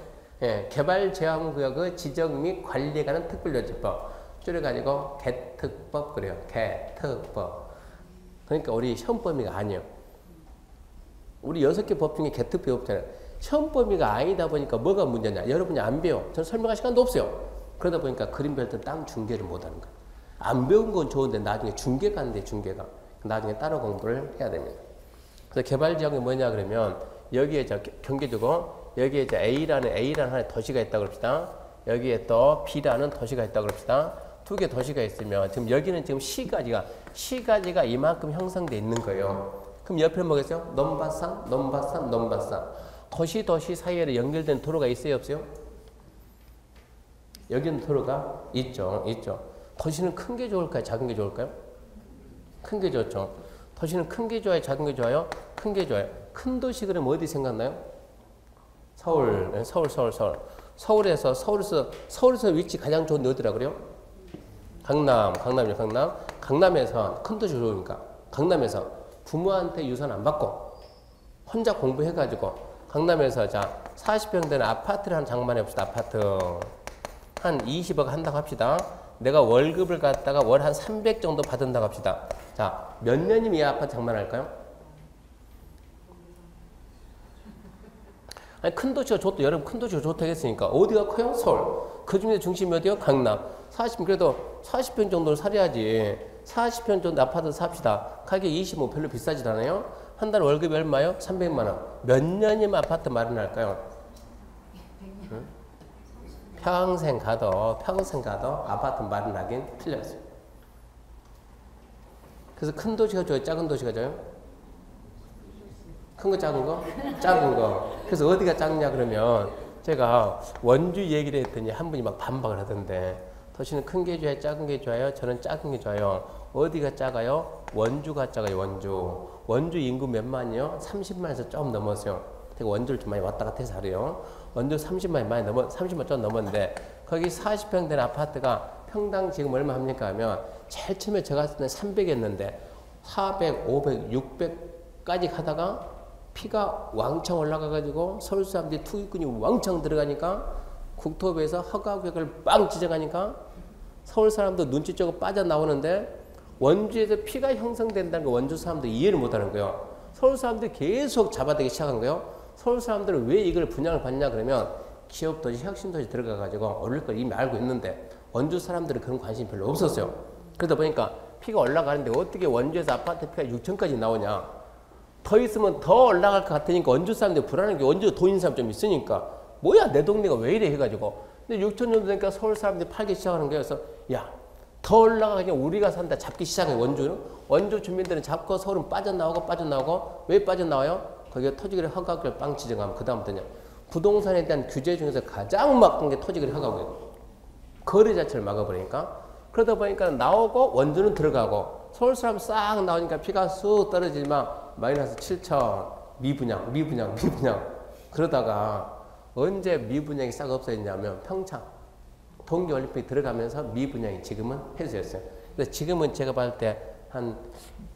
예, 개발제한구역의 지정 및 관리에 관한 특별요지법 줄여가지고 개특법 그래요. 개특법. 그러니까 우리 시험 범위가 아니에요. 우리 6개 법 중에 개특법이 없잖아요. 시험 범위가 아니다 보니까 뭐가 문제냐. 여러분이 안 배워. 저는 설명할 시간도 없어요. 그러다 보니까 그림별도 땅 중계를 못하는 거예요. 안 배운 건 좋은데 나중에 중계가 안 돼. 중계가. 나중에 따로 공부를 해야 됩니다. 그래서 개발지역이 뭐냐 그러면 여기에 저 경기도고 여기에 이제 A라는 하나의 도시가 있다고 그럽시다. 여기에 또 B라는 도시가 있다고 그럽시다. 2개 도시가 있으면 지금 여기는 지금 시가지가 이만큼 형성돼 있는 거예요. 그럼 옆에 뭐겠어요? 넘바산, 넘바산, 넘바산. 도시 사이에 연결된 도로가 있어요, 없어요? 여기는 도로가 있죠. 도시는 큰 게 좋을까요? 작은 게 좋을까요? 큰 게 좋죠. 도시는 큰 게 좋아요? 작은 게 좋아요? 큰 게 좋아요. 큰 도시 그러면 어디 생각나요? 서울. 서울에서 위치 가장 좋은 데 어디라 그래요? 강남이죠. 강남에서 큰 도시 좋으니까. 강남에서 부모한테 유산 안 받고 혼자 공부해가지고 강남에서 자 40평 되는 아파트를 한 장만해 봅시다. 아파트 한 20억 한다고 합시다. 내가 월급을 갖다가 월 한 300 정도 받는다고 합시다. 자, 몇 년이면 이 아파트 장만할까요? 아니, 큰 도시가 좋다. 여러분 큰 도시가 좋다고 했으니까 어디가 커요? 서울. 그 중에 중심이 어디요? 강남. 40, 그래도 40평 정도를 살아야지. 40평 정도 아파트 삽시다. 가격 20뭐 별로 비싸지도 않아요? 한 달 월급이 얼마요? 300만 원. 몇 년이면 아파트 마련할까요? 응? 평생 가도 아파트 마련하긴 틀렸어요. 그래서 큰 도시가 좋아요? 작은 도시가 좋아요? 큰 거 작은 거? 작은 거. 그래서 어디가 작냐 그러면 제가 원주 얘기를 했더니 한 분이 막 반박을 하던데 도시는 큰 게 좋아요? 작은 게 좋아요? 저는 작은 게 좋아요. 어디가 작아요? 원주가 작아요. 원주 인구 몇만이요? 30만에서 좀 넘었어요. 제가 원주를 좀 많이 왔다 갔다 해서 하래요. 원주 30만 좀 넘었는데 거기 40평 된 아파트가 평당 지금 얼마 합니까 하면 제일 처음에 제가 갔을 때는 300이었는데 400, 500, 600까지 가다가 피가 왕창 올라가가지고 서울 사람들이 투기꾼이 왕창 들어가니까 국토부에서 허가구역을 빵 지정하니까 서울 사람도 눈치 쪼고 빠져나오는데 원주에서 피가 형성된다는 거 원주 사람들이 이해를 못하는 거예요. 서울 사람들이 계속 잡아대기 시작한 거예요. 서울 사람들은 왜 이걸 분양을 받냐 그러면 기업도시, 혁신도시 들어가가지고 오를 걸 이미 알고 있는데 원주 사람들은 그런 관심이 별로 없었어요. 그러다 보니까 피가 올라가는데 어떻게 원주에서 아파트 피가 6천까지 나오냐. 더 있으면 더 올라갈 것 같으니까 원주 사람들이 불안한 게 원주 돈 있는 사람 좀 있으니까 뭐야 내 동네가 왜 이래 해가지고 근데 6천 정도 되니까 서울 사람들이 팔기 시작하는 거예요. 그래서 야 더 올라가게 우리가 산다 잡기 시작해. 원주 주민들은 잡고 서울은 빠져나오고 왜 빠져나와요? 거기에 토지거래 허가를 빵 지정하면 그 다음부터냐 부동산에 대한 규제 중에서 가장 막은 게 토지거래 허가고요. 거래 자체를 막아버리니까 그러다 보니까 나오고 원주는 들어가고 서울 사람 싹 나오니까 피가 쑥 떨어지지만 마이너스 7천 미분양 그러다가 언제 미분양이 싹 없어졌냐면 평창 동계올림픽 들어가면서 미분양이 지금은 해소였어요. 그래서 지금은 제가 봤을 때 한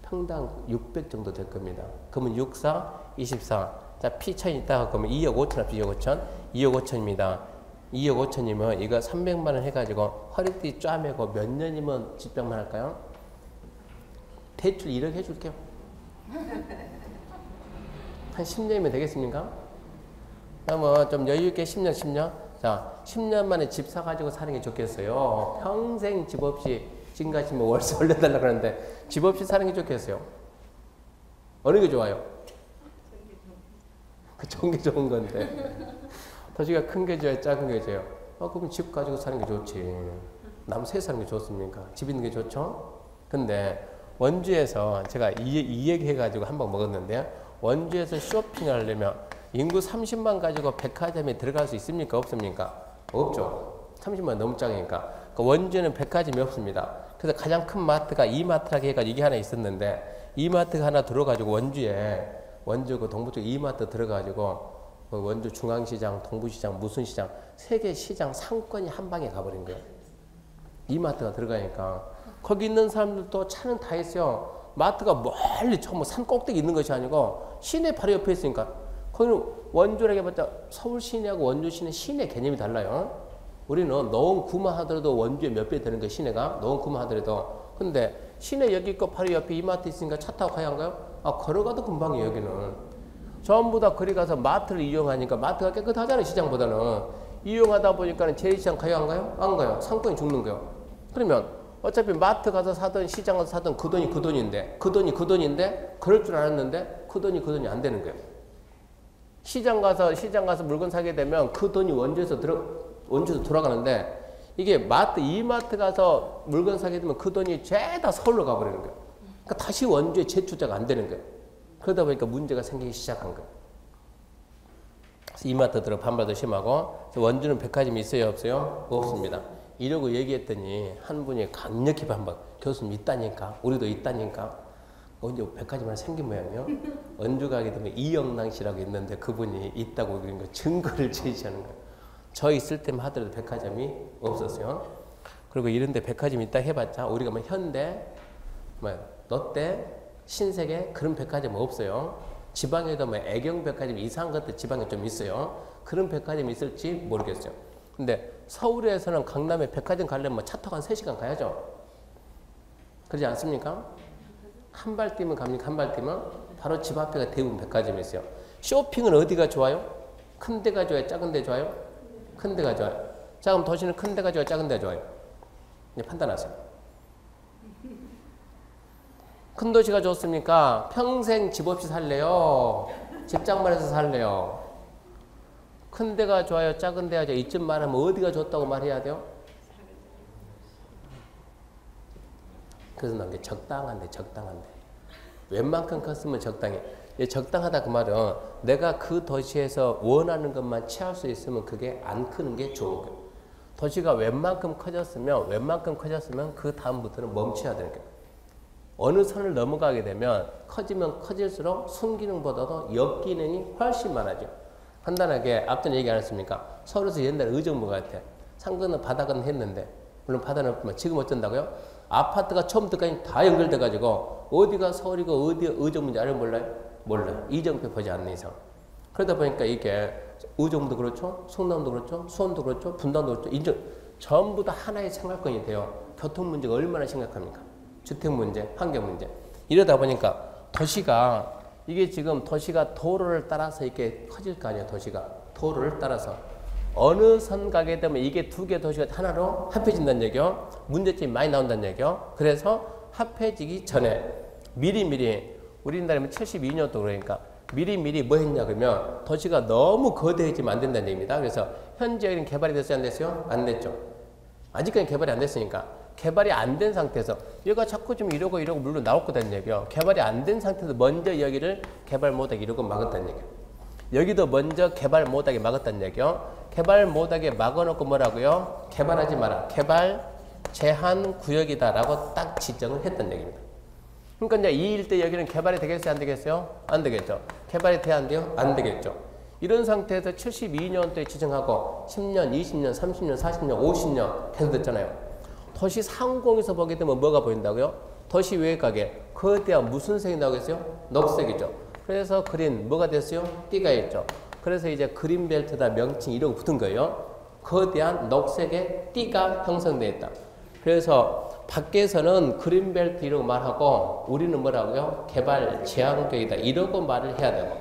평당 600 정도 될 겁니다. 그러면 64, 24. 자, 피차이 있다가 그러면 2억 5천 합시다. 2억 5천입니다. 2억 5천이면 이거 300만 원 해가지고 허리띠 쫙매고 몇 년이면 집병만 할까요? 대출 1억 해줄게요. 한 10년이면 되겠습니까? 그러면 좀 여유있게 10년. 자, 10년 만에 집 사가지고 사는 게 좋겠어요. 평생 집 없이 지금 가시면 월세 올려달라고 하는데 집 없이 사는 게 좋겠어요. 어느 게 좋아요? 좋은 게 좋은 건데. 도시가 큰 게 좋아요? 작은 게 좋아요? 그럼 집 가지고 사는 게 좋지. 남 새 사는 게 좋습니까? 집 있는 게 좋죠? 근데 원주에서 제가 이 얘기 해가지고 한 번 먹었는데요. 원주에서 쇼핑을 하려면 인구 30만 가지고 백화점에 들어갈 수 있습니까? 없습니까? 없죠. 30만 너무 작으니까. 그러니까 원주에는 백화점이 없습니다. 그래서 가장 큰 마트가 이마트라고 해가지고 이게 하나 있었는데 이마트가 하나 들어가지고 원주 그 동부 쪽 이마트 들어가지고 원주 중앙시장, 동부시장, 무슨 시장 세 개 시장 상권이 한 방에 가버린 거예요. 이마트가 들어가니까 거기 있는 사람들도 차는 다 있어요. 마트가 멀리 산 꼭대기 있는 것이 아니고 시내 바로 옆에 있으니까 거기는 원주라고 해봤자 서울 시내하고 원주 시내 시내 개념이 달라요. 우리는 노원구만 하더라도 원주에 몇 배 되는 거 시내가 노원구만 하더라도. 근데 시내 여기 있고 바로 옆에 이마트 있으니까 차 타고 가야 한가요? 아, 걸어가도 금방이에요. 여기는 전부 다 거리 가서 마트를 이용하니까 마트가 깨끗하잖아요. 시장보다는. 이용하다 보니까 재래시장 가야 한가요? 안 가요. 상권이 죽는 거예요. 그러면 어차피 마트 가서 사든 시장 가서 사든 그 돈이 그 돈인데 그 돈인데 그럴 줄 알았는데 그 돈이 안 되는 거예요. 시장 가서 물건 사게 되면 그 돈이 원주에서 돌아가는데 이게 이마트 가서 물건 사게 되면 그 돈이 죄다 서울로 가버리는 거예요. 그러니까 다시 원주에 재투자가 안 되는 거예요. 그러다 보니까 문제가 생기기 시작한 거예요. 그래서 이마트 들어 반발도 심하고 원주는 백화점이 있어요 없어요? 없습니다. 이러고 얘기했더니 한 분이 강력히 반발. 교수님 있다니까. 우리도 있다니까. 언제 백화점 하나 생긴 모양이요. 원주 가게 되면 이영랑 씨라고 있는데 그분이 있다고 그런 거 증거를 제시하는 거예요. 저 있을 때만 하더라도 백화점이 없었어요. 그리고 이런 데 백화점이 있다 해봤자 우리가 뭐 현대, 롯데, 신세계 그런 백화점 없어요. 지방에도 뭐 애경 백화점 이상한 것도 지방에 좀 있어요. 그런 백화점이 있을지 모르겠어요. 근데 서울에서는 강남에 백화점 가려면 차 타고 한 3시간 가야죠. 그러지 않습니까? 한 발 뛰면 갑니까? 한 발 뛰면 바로 집 앞에가 대부분 백화점이 있어요. 쇼핑은 어디가 좋아요? 큰 데가 좋아요? 작은 데 좋아요? 큰 데가 좋아요. 자, 그럼 도시는 큰 데가 좋아요? 작은 데가 좋아요? 이제 판단하세요. 큰 도시가 좋습니까? 평생 집 없이 살래요? 직장만 해서 살래요? 큰 데가 좋아요? 작은 데가 좋아요? 이쯤 말하면 어디가 좋다고 말해야 돼요? 그래서 난 게 적당한데. 웬만큼 컸으면 적당해. 적당하다 그 말은 내가 그 도시에서 원하는 것만 취할 수 있으면 그게 안 크는 게 좋은 거예요. 도시가 웬만큼 커졌으면 그 다음부터는 멈춰야 되는 거예요. 어느 선을 넘어가게 되면 커지면 커질수록 순기능보다도 역기능이 훨씬 많아져. 간단하게 앞전 얘기 안 했습니까? 서울에서 옛날에 의정부 같아. 상권은 바닥은 했는데 물론 바닥은 없지만 지금 어쩐다고요? 아파트가 처음부터까지 다 연결돼가지고 어디가 서울이고 어디가 의정부인지 알아요? 몰라요. 이정표 보지 않는 이상. 그러다 보니까 이게 의정부도 그렇죠. 성남도 그렇죠. 수원도 그렇죠. 분당도 그렇죠. 전부 다 하나의 생활권이 돼요. 교통 문제가 얼마나 심각합니까? 주택 문제, 환경 문제. 이러다 보니까 이게 지금 도시가 도로를 따라서 이렇게 커질 거 아니에요. 도시가 도로를 따라서. 어느 선 가게 되면 이게 두 개 도시가 하나로 합해진다는 얘기요. 문제점이 많이 나온다는 얘기요. 그래서 합해지기 전에 미리 우리나라면 72년도 그러니까 미리 뭐 했냐 그러면 도시가 너무 거대해지면 안 된다는 얘기입니다. 그래서 현재 여기는 개발이 됐어요? 안 됐어요? 안 됐죠. 아직까지 개발이 안 됐으니까 개발이 안 된 상태에서 얘가 자꾸 좀 이러고 물론 나올 거다는 얘기요. 개발이 안 된 상태에서 먼저 여기를 개발 못하게 이러고 막았다는 얘기요. 여기도 먼저 개발 못하게 막았다는 얘기요. 개발 못하게 막아놓고 뭐라고요? 개발하지 마라. 개발 제한 구역이다라고 딱 지정을 했던 얘기입니다. 그러니까 이제 이 일대 여기는 개발이 되겠어요? 안 되겠어요? 안 되겠죠. 개발이 돼야 안 돼요? 안 되겠죠. 이런 상태에서 72년도에 지정하고 10년, 20년, 30년, 40년, 50년 계속 됐잖아요. 도시 상공에서 보게 되면 뭐가 보인다고요? 도시 외곽에 거대한 무슨 색이 나오겠어요? 녹색이죠. 그래서 그린 뭐가 됐어요? 띠가 있죠. 그래서 이제 그린벨트다 명칭 이러고 붙은 거예요. 거대한 녹색의 띠가 형성되어 있다. 그래서 밖에서는 그린벨트 이러고 말하고 우리는 뭐라고요? 개발 제한구역이다 이러고 말을 해야 되고.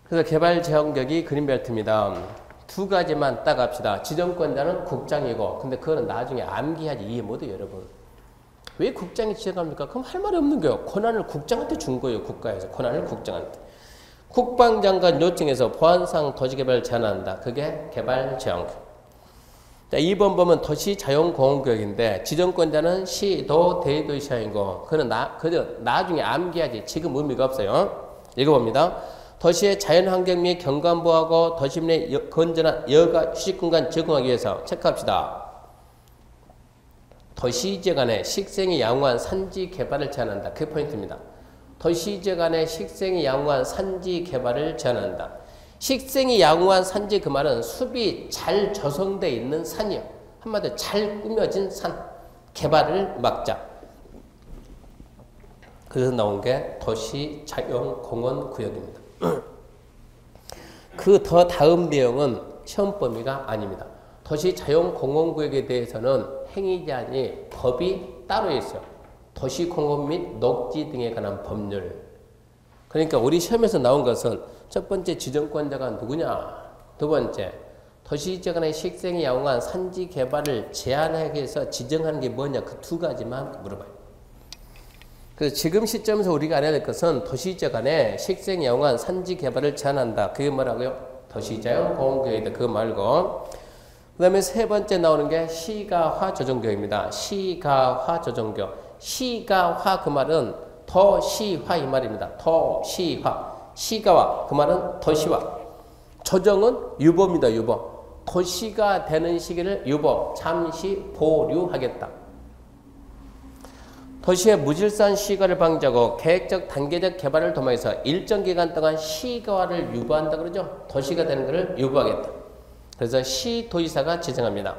그래서 개발 제한구역이 그린벨트입니다. 두 가지만 딱 합시다. 지정권자는 국장이고 근데 그거는 나중에 암기하지 이해 못해요 여러분. 왜 국장이 지정합니까? 그럼 할 말이 없는 거예요. 권한을 국장한테 준 거예요. 국가에서 권한을 국장한테. 국방장관 요청해서 보안상 도시개발 제한한다. 그게 개발 제한구역. 자, 2번 보면 도시자연공원구역인데 지정권자는 시, 도, 대도시장이고 그는 나중에 암기하지 지금 의미가 없어요. 읽어봅니다. 도시의 자연환경 및 경관보호하고 도시민의 건전한 여가 휴식공간 제공하기 위해서 체크합시다. 도시지역 안에 식생이 양호한 산지 개발을 제한한다. 그게 포인트입니다. 도시지역 안에 식생이 양호한 산지 개발을 제한한다. 식생이 양호한 산지 그 말은 숲이 잘 조성되어 있는 산이요. 한마디로 잘 꾸며진 산. 개발을 막자. 그래서 나온 게 도시자연공원구역입니다. 그 더 다음 내용은 시험 범위가 아닙니다. 도시 자연공원구역에 대해서는 행위제한이 법이 따로 있어요. 도시공원 및 녹지 등에 관한 법률. 그러니까 우리 시험에서 나온 것은 첫 번째 지정권자가 누구냐, 두 번째 도시지역 간의 식생이 야용한 산지 개발을 제한하기 위해서 지정하는 게 뭐냐, 그 두 가지만 물어봐요. 그래서 지금 시점에서 우리가 알아야 될 것은 도시지역 간의 식생이 야용한 산지 개발을 제한한다. 그게 뭐라고요? 도시자연공원구역이다. 그거 말고 그 다음에 세 번째 나오는 게 시가화 조정구역입니다. 시가화 조정구역. 시가화 그 말은 도시화 이 말입니다. 도시화. 시가화 그 말은 도시화. 조정은 유보입니다. 유보. 도시가 되는 시기를 유보, 잠시 보류하겠다. 도시의 무질서한 시가를 방지하고 계획적 단계적 개발을 도모해서 일정 기간 동안 시가화를 유보한다 그러죠. 도시가 되는 것을 유보하겠다. 그래서 시도지사가 지정합니다.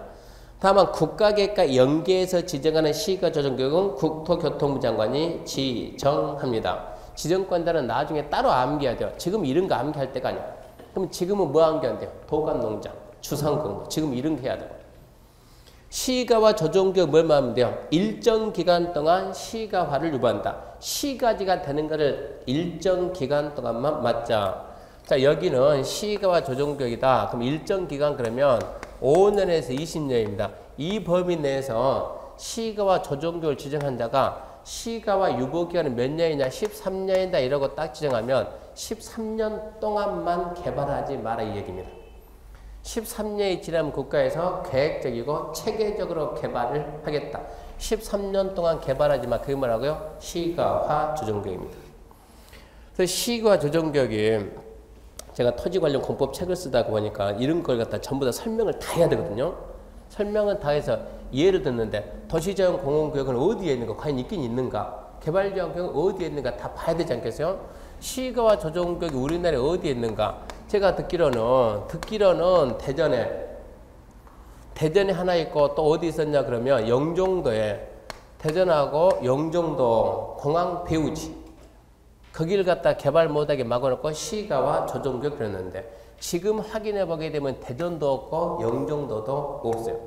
다만 국가계획과 연계해서 지정하는 시가 조정구역은 국토교통부 장관이 지정합니다. 지정권자는 나중에 따로 암기해야 돼요. 지금 이런 거 암기할 때가 아니야. 그럼 지금은 뭐 암기해야 돼요? 도감농장, 주상공도. 지금 이런 거 해야 돼요. 시가와 조정구역 뭘 말하면 돼요? 일정 기간 동안 시가화를 유보한다. 시가지가 되는 것을 일정 기간 동안만 맞자. 자, 여기는 시가와 조정구역이다. 그럼 일정 기간 그러면 5년에서 20년입니다. 이 범위 내에서 시가와 조정구역을 지정한 자가 시가와 유보기간은 몇 년이냐? 13년이다 이러고 딱 지정하면 13년 동안만 개발하지 마라 이 얘기입니다. 13년이 지나면 국가에서 계획적이고 체계적으로 개발을 하겠다. 13년 동안 개발하지 마. 그게 뭐라고요? 시가화 조정구역입니다. 그래서 시가화 조정구역이 제가 토지 관련 공법 책을 쓰다 보니까 이런 걸 갖다 전부 다 설명을 다 해야 되거든요. 설명은 다 해서 예를 듣는데 도시자연공원구역은 어디에 있는가? 과연 있긴 있는가? 개발지역은 어디에 있는가? 다 봐야 되지 않겠어요? 시가와 조정구역이 우리나라에 어디에 있는가? 제가 듣기로는 대전에 하나 있고 또 어디 있었냐 그러면 영종도에 대전하고 영종도 공항 배후지 거기를 갖다 개발 못하게 막아놓고 시가와 조정구역 그랬는데 지금 확인해 보게 되면 대전도 없고 영종도도 없어요.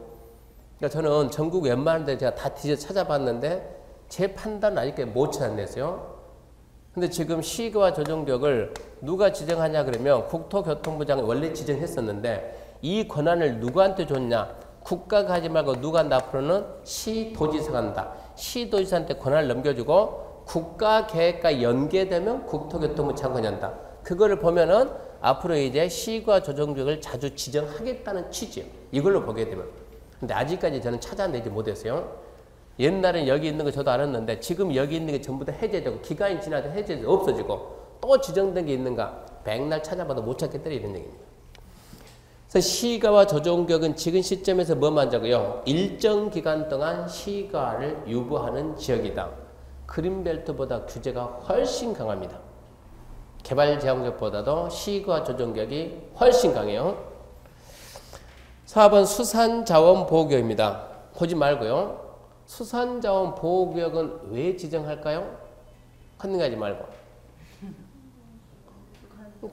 그러니까 저는 전국 웬만한 데 제가 다 뒤져 찾아봤는데 제 판단은 아직까지 못 찾아냈어요. 근데 지금 시가와 조정구역을 누가 지정하냐 그러면 국토교통부 장관이 원래 지정했었는데 이 권한을 누구한테 줬냐? 국가가 하지 말고 누가 한다? 앞으로는 시도지사가 한다. 시도지사한테 권한을 넘겨주고 국가계획과 연계되면 국토교통부 장관이 한다. 그거를 보면은 앞으로 이제 시가 조정구역을 자주 지정하겠다는 취지예요. 이걸로 보게 되면. 근데 아직까지 저는 찾아내지 못했어요. 옛날엔 여기 있는 거 저도 알았는데 지금 여기 있는 게 전부 다 해제되고 기간이 지나도 해제돼서 없어지고 또 지정된 게 있는가 백날 찾아봐도 못 찾겠다 이런 얘기입니다. 그래서 시가와 조정구역은 지금 시점에서 뭐만 자고요? 일정 기간 동안 시가를 유보하는 지역이다. 그린벨트보다 규제가 훨씬 강합니다. 개발제한구역보다도 시가 조정구역이 훨씬 강해요. 4번 수산자원보호구역입니다. 보지 말고요. 수산자원보호구역은 왜 지정할까요? 컨닝하지 말고.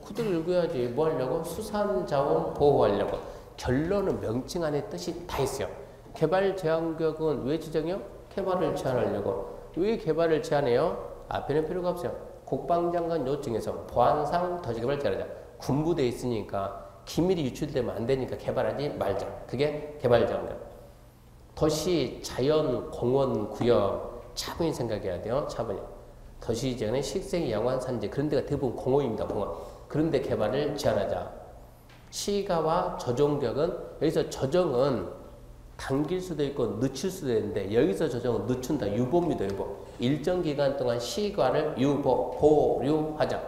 그대로 읽어야지. 뭐 하려고? 수산자원 보호하려고. 결론은 명칭 안에 뜻이 다 있어요. 개발제한구역은 왜 지정해요? 개발을 제한하려고. 왜 개발을 제한해요? 앞에는 필요가 없어요. 국방장관 요청에서 보안상 도시개발 제한하자. 군부대에 있으니까 기밀이 유출되면 안 되니까 개발하지 말자. 그게 개발제한구역. 도시 자연공원구역 차분히 생각해야 돼요. 차분히. 도시지역의 식생이 양호한 산지 그런 데가 대부분 공원입니다. 공원. 그런데 개발을 제한하자. 시가와 조정구역은 여기서 조정은 당길 수도 있고 늦출 수도 있는데 여기서 조정은 늦춘다. 유보입니다. 유보. 일정 기간 동안 시가를 유보, 보류하자.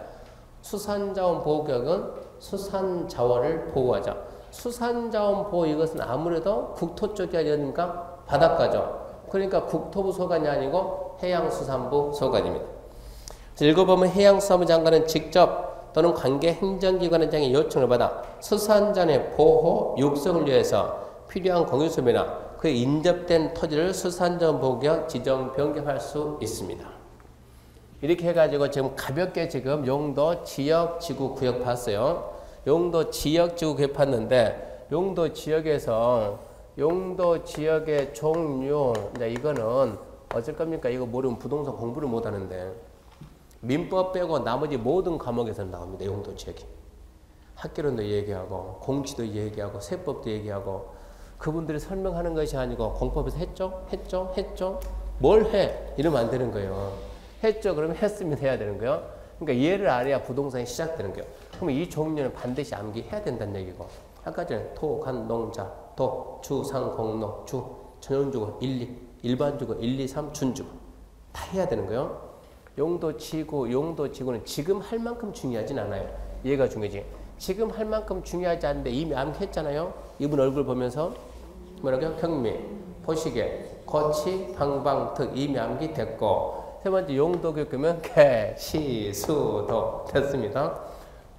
수산자원 보호구역은 수산자원을 보호하자. 수산자원 보호 이것은 아무래도 국토 쪽이 아니니까 바닷가죠. 그러니까 국토부 소관이 아니고 해양수산부 소관입니다. 읽어보면 해양수산부 장관은 직접 또는 관계 행정기관의 장의 요청을 받아 수산자원의 보호, 육성을 위해서 필요한 공유수비나 그에 인접된 토지를 수산자원 보호구역 지정 변경할 수 있습니다. 이렇게 해가지고 지금 가볍게 지금 용도, 지역, 지구, 구역 봤어요. 용도 지역지구 개팠는데 용도 지역에서 용도 지역의 종류 이제 이거는 어쩔 겁니까? 이거 모르면 부동산 공부를 못 하는데 민법 빼고 나머지 모든 과목에서 나옵니다. 용도 지역이. 학개론도 얘기하고 공치도 얘기하고 세법도 얘기하고 그분들이 설명하는 것이 아니고 공법에서 했죠? 뭘 해? 이러면 안 되는 거예요. 했죠? 그러면 했으면 해야 되는 거예요. 그러니까 얘를 알아야 부동산이 시작되는 거예요. 그러면 이 종류는 반드시 암기해야 된다는 얘기고 아까 전에 토, 간, 농자, 도, 주, 상, 공, 노, 주, 전용주거, 1, 2, 일반주거, 1, 2, 3, 준주거 다 해야 되는 거예요. 용도 지구는 지금 할 만큼 중요하진 않아요. 얘가 중요하지. 지금 할 만큼 중요하지 않은데 이미 암기했잖아요. 이분 얼굴 보면서 뭐라고요? 경미, 포시계, 거치, 방방, 특 이미 암기됐고 세 번째 용도 교육이면 개, 시, 수, 도 됐습니다.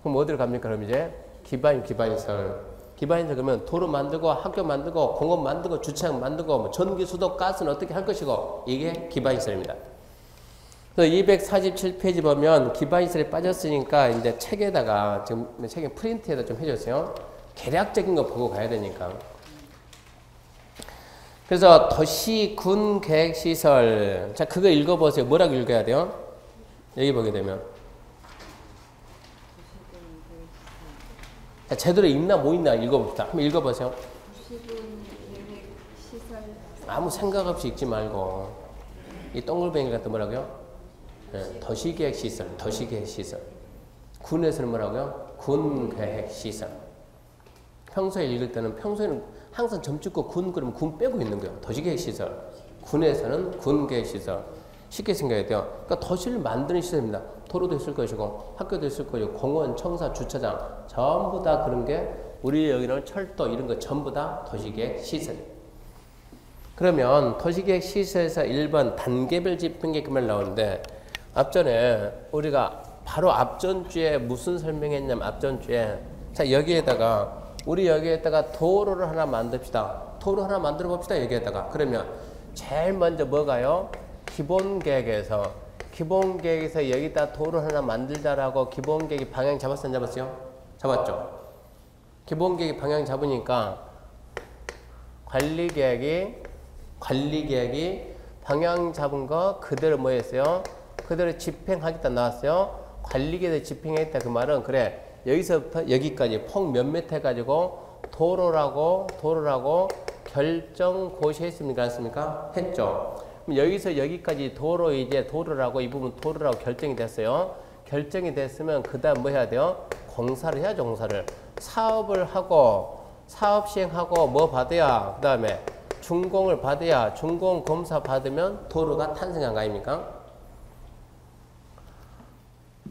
그럼 어디로 갑니까? 그럼 이제 기반시설 그러면 도로 만들고 학교 만들고 공원 만들고 주차장 만들고 뭐 전기, 수도, 가스는 어떻게 할 것이고 이게 기반시설입니다. 그래서 247페이지 보면 기반시설이 빠졌으니까 이제 책에다가 지금 책에 프린트에다 좀 해줬어요. 계략적인 거 보고 가야 되니까. 그래서 도시, 군, 계획, 시설. 자, 그거 읽어보세요. 뭐라고 읽어야 돼요? 여기 보게 되면. 자, 제대로 읽나 못 읽나 읽어봅시다. 한번 읽어보세요. 도시군, 계획, 시설. 아무 생각 없이 읽지 말고. 이 동글뱅이 같은 뭐라고요? 네, 도시계획 시설. 군에서는 뭐라고요? 군계획 시설. 평소에 읽을 때는 평소에는 항상 점 찍고 군 그러면 군 빼고 있는 거예요. 도시계획 시설. 군에서는 군계획 시설. 쉽게 생각해야 돼요. 그러니까 도시를 만드는 시설입니다. 도로도 있을 것이고 학교도 있을 것이고 공원, 청사, 주차장 전부 다 그런 게 우리 여기는 철도 이런 거 전부 다 도시계획 시설. 그러면 도시계획 시설에서 1번 단계별 집행계획 그 말 나오는데 앞전에 우리가 바로 앞전주에 무슨 설명했냐면 앞전주에 자 여기에다가 우리 여기에다가 도로를 하나 만듭시다. 도로 하나 만들어 봅시다. 여기에다가 그러면 제일 먼저 뭐가요? 기본계획에서 여기다 도로 하나 만들자라고 기본계획이 방향 잡았어요? 안 잡았어요? 잡았죠? 기본계획이 방향 잡으니까 관리계획이 방향 잡은 거 그대로 뭐 했어요? 그대로 집행하겠다 나왔어요. 관리계획에 집행했다 그 말은 그래 여기서부터 여기까지 폭 몇 미터 해가지고 도로라고 결정 고시했습니까? 않습니까? 했죠. 그럼 여기서 여기까지 도로라고 이 부분 도로라고 결정이 됐어요. 결정이 됐으면 그 다음 뭐 해야 돼요? 공사를 해야죠. 공사를. 사업을 하고 사업 시행하고 뭐 받아야 그 다음에 준공을 받아야 준공 검사 받으면 도로가 탄생한 거 아닙니까?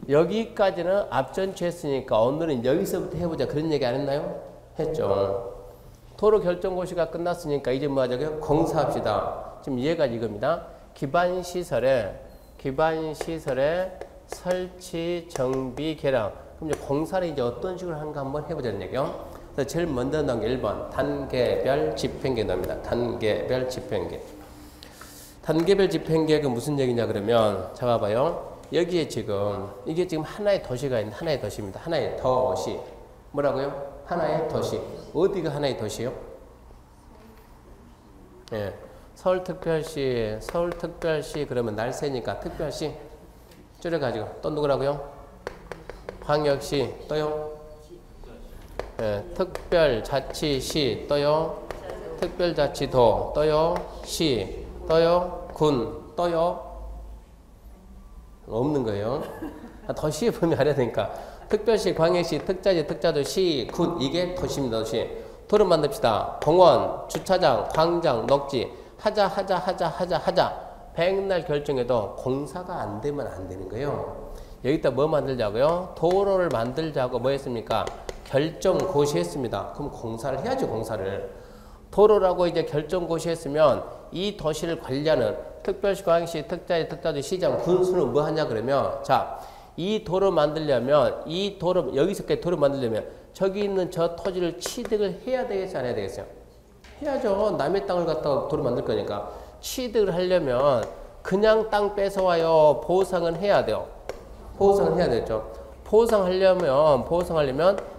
여기까지는 앞전주 했으니까 오늘은 여기서부터 해보자 그런 얘기 안 했나요? 했죠. 도로 결정고시가 끝났으니까 이제 뭐 하자고요? 공사합시다. 지금 이해가 이겁니다. 기반시설에 설치, 정비, 개량. 그럼 이제 공사를 이제 어떤 식으로 하는가 한번 해보자는 얘기요. 그래서 제일 먼저 나온 게 1번 단계별 집행계획 나옵니다. 단계별 집행계획. 단계별 집행계획은 무슨 얘기냐 그러면 잡아봐요. 여기에 지금 이게 지금 하나의 도시가 있는 하나의 도시입니다. 하나의 도시. 뭐라고요? 하나의 도시. 어디가 하나의 도시요? 예. 서울특별시 그러면 날새니까 특별시 줄여가지고 또 누구라고요? 광역시 또요? 예. 특별자치시 또요? 특별자치도 또요? 시 또요? 군 또요? 없는 거예요. 도시에 보면 알아야 되니까. 특별시, 광역시, 특자지, 특자도시, 군 이게 도시입니다. 도시. 도로 만듭시다. 공원, 주차장, 광장, 녹지 하자. 백날 결정해도 공사가 안 되면 안 되는 거예요. 여기다 뭐 만들자고요? 도로를 만들자고 뭐 했습니까? 결정 고시했습니다. 그럼 공사를 해야죠. 공사를. 도로라고 이제 결정 고시했으면 이 도시를 관리하는 특별시, 광역시, 특자지, 특자도, 시장, 군수는 뭐 하냐 그러면 자, 이 도로 만들려면 여기서까지 도로 만들려면 저기 있는 저 토지를 취득을 해야 되겠어요? 안 해야 되겠어요? 해야죠. 남의 땅을 갖다가 도로 만들 거니까. 취득을 하려면 그냥 땅 뺏어와요? 보상은 해야 돼요. 보상은 해야 되죠. 보상하려면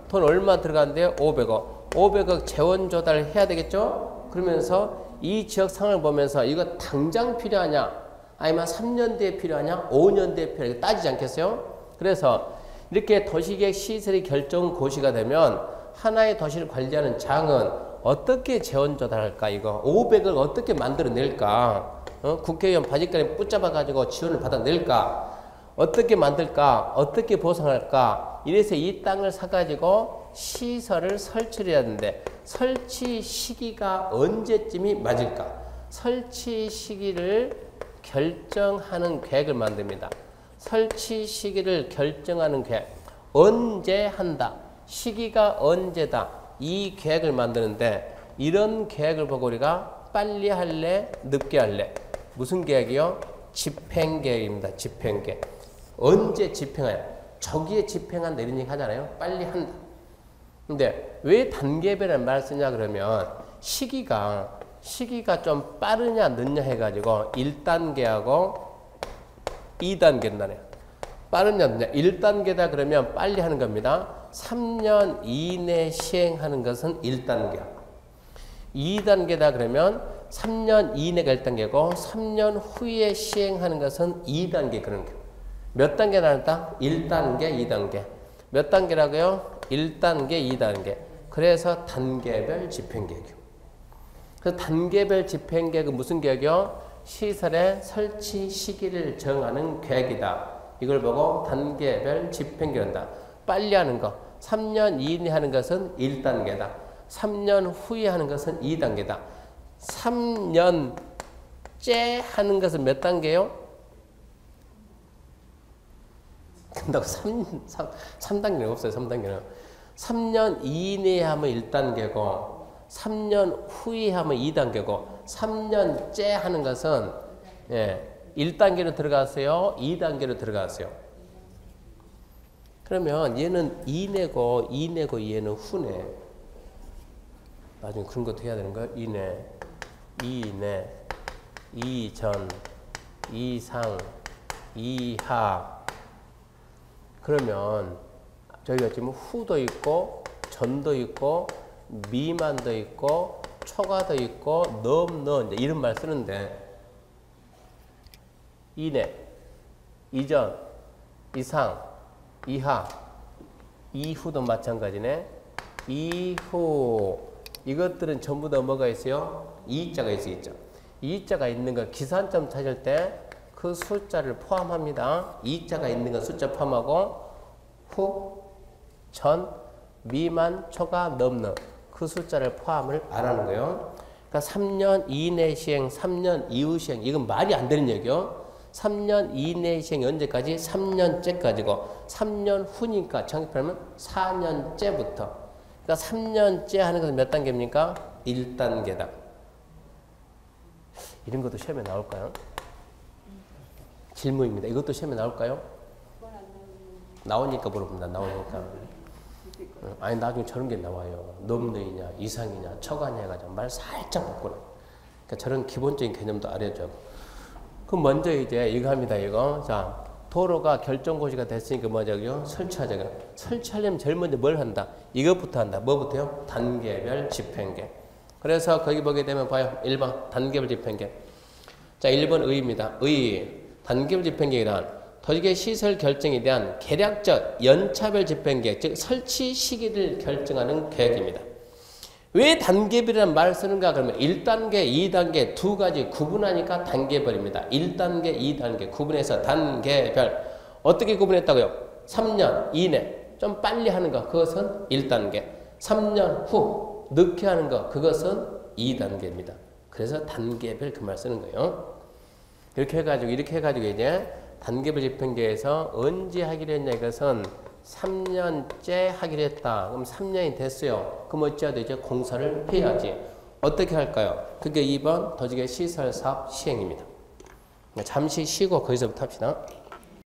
돈 얼마 들어간대요? 500억. 500억 재원 조달해야 되겠죠? 그러면서 이 지역 상황을 보면서 이거 당장 필요하냐? 아니면 3년 뒤에 필요하냐? 5년 뒤에 필요하냐? 따지지 않겠어요? 그래서 이렇게 도시계획 시설이 결정 고시가 되면 하나의 도시를 관리하는 장은 어떻게 재원 조달할까? 이거 500을 어떻게 만들어낼까? 국회의원 바짓가리 붙잡아가지고 지원을 받아낼까? 어떻게 만들까? 어떻게 보상할까? 이래서 이 땅을 사가지고 시설을 설치를 해야 하는데 설치 시기가 언제쯤이 맞을까? 설치 시기를 결정하는 계획을 만듭니다. 설치 시기를 결정하는 계획. 언제 한다. 시기가 언제다. 이 계획을 만드는데 이런 계획을 보고 우리가 빨리 할래? 늦게 할래? 무슨 계획이요? 집행계획입니다. 집행계획. 언제 집행해요? 저기에 집행한다 이런 얘기 하잖아요. 빨리 한다. 근데 왜 단계별이라는 말을 쓰냐 그러면 시기가 좀 빠르냐 늦냐 해가지고 1단계하고 2단계인다네요. 빠르냐 늦냐. 1단계다 그러면 빨리 하는 겁니다. 3년 이내 시행하는 것은 1단계. 2단계다 그러면 3년 이내가 1단계고 3년 후에 시행하는 것은 2단계 그런 거. 몇 단계 나눴다? 1단계, 2단계. 몇 단계라고요? 1단계, 2단계. 그래서 단계별 집행계획이요. 그래서 단계별 집행계획은 무슨 계획이요? 시설의 설치 시기를 정하는 계획이다. 이걸 보고 단계별 집행계획이란다. 빨리 하는 거. 3년 이내에 하는 것은 1단계다. 3년 후에 하는 것은 2단계다. 3년째 하는 것은 몇 단계요? 근데 3단계는 없어요. 3단계는. 3년 이내에 하면 1단계고 3년 후에 하면 2단계고 3년째 하는 것은 1단계로 들어가세요. 2단계로 들어가세요. 그러면 얘는 이내고 얘는 후네. 나중에 그런 것도 해야 되는 거예요. 이내, 이전, 이상, 이하. 그러면 저희가 지금 후도 있고 전도 있고 미만도 있고 초과도 있고 넘너 이제 이런 말 쓰는데 이내, 이전, 이상, 이하, 이후도 마찬가지네. 이후 이것들은 전부 다 뭐가 있어요? 이자가 있죠. 이자가 있는 걸 기산점 찾을 때 그 숫자를 포함합니다. 이자가 있는 건 숫자 포함하고 후, 전, 미만, 초과, 넘너 그 숫자를 포함을 안 하는 거예요. 그러니까 3년 이내 시행, 3년 이후 시행 이건 말이 안 되는 얘기요. 3년 이내 시행이 언제까지? 3년째까지고 3년 후니까 정확히 말하면 4년째부터. 그러니까 3년째 하는 것은 몇 단계입니까? 1단계다. 이런 것도 시험에 나올까요? 질문입니다. 이것도 시험에 나올까요? 나오니까 물어봅니다. 나오니까. 아니 나중에 저런 게 나와요. 넘느이냐 이상이냐 초과냐 해가지고 말 살짝 바꾸는. 그러니까 저런 기본적인 개념도 알려줘요. 그럼 먼저 이제 이거 합니다. 이거. 자, 도로가 결정고시가 됐으니까 뭐냐고요? 설치하자고요. 설치하려면 제일 먼저 뭘 한다? 이것부터 한다. 뭐부터요? 단계별 집행계. 그래서 거기 보게 되면 봐요. 1번 단계별 집행계. 자, 1번 의입니다. 의. 단계별 집행계란 도시계획 시설 결정에 대한 계략적 연차별 집행계획, 즉 설치 시기를 결정하는 계획입니다. 왜 단계별이라는 말을 쓰는가? 그러면 1단계, 2단계 두 가지 구분하니까 단계별입니다. 1단계, 2단계 구분해서 단계별. 어떻게 구분했다고요? 3년 이내 좀 빨리 하는 거 그것은 1단계. 3년 후 늦게 하는 거 그것은 2단계입니다. 그래서 단계별 그 말 쓰는 거예요. 이렇게 해가지고 이제 단계별 집행계에서 언제 하기로 했냐 이것은 3년째 하기로 했다. 그럼 3년이 됐어요. 그럼 어찌해야 되죠? 공사를 해야지. 어떻게 할까요? 그게 2번 도시계획 시설사업 시행입니다. 잠시 쉬고 거기서부터 합시다.